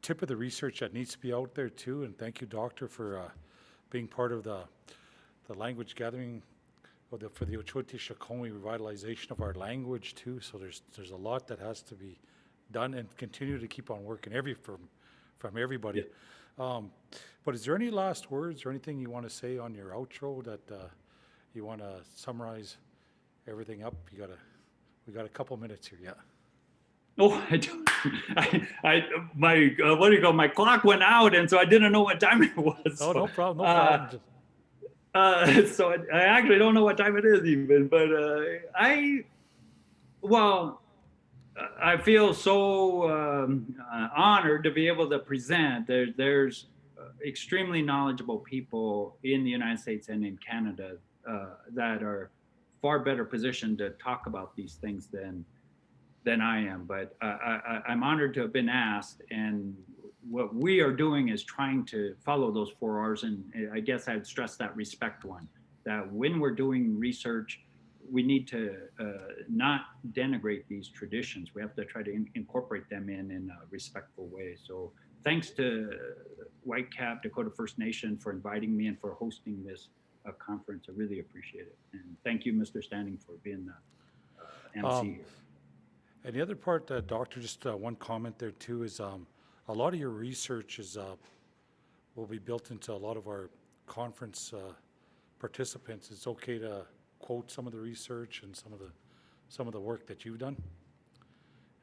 tip of the research that needs to be out there too, and thank you, Doctor, for being part of the language gathering for the Chetishikomi revitalization of our language too. So there's a lot that has to be done and continue to keep on working from everybody. Yeah. But is there any last words or anything you want to say on your outro that you want to summarize everything up? We got a couple minutes here. Yeah. Oh, my clock went out, and so I didn't know what time it was. Oh, no problem. No problem. So I actually don't know what time it is even, but I feel so honored to be able to present. There's extremely knowledgeable people in the United States and in Canada that are far better positioned to talk about these things than I am. But I'm honored to have been asked, and what we are doing is trying to follow those 4 R's. And I guess I'd stress that respect one, that when we're doing research, we need to not denigrate these traditions. We have to try to incorporate them in a respectful way. So thanks to Whitecap Dakota First Nation for inviting me and for hosting this conference. I really appreciate it. And thank you, Mr. Standing, for being the MC here. And the other part, Doctor, just one comment there too, is a lot of your research will be built into a lot of our conference participants. It's okay to quote some of the research and some of the work that you've done.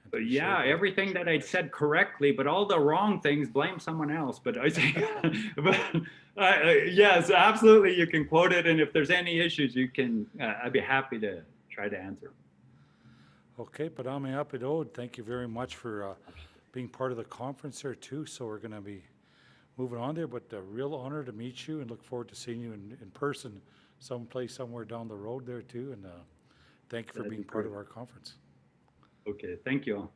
But yeah, everything that I said correctly, but all the wrong things, blame someone else. But I think, yes, absolutely, you can quote it, and if there's any issues, you can. I'd be happy to try to answer. Okay, Padame Apidod, thank you very much for being part of the conference here too. So we're going to be moving on there, but a real honor to meet you and look forward to seeing you in person someplace, somewhere down the road there too. And thank you for That'd being be part of great. our conference. Okay, thank you all.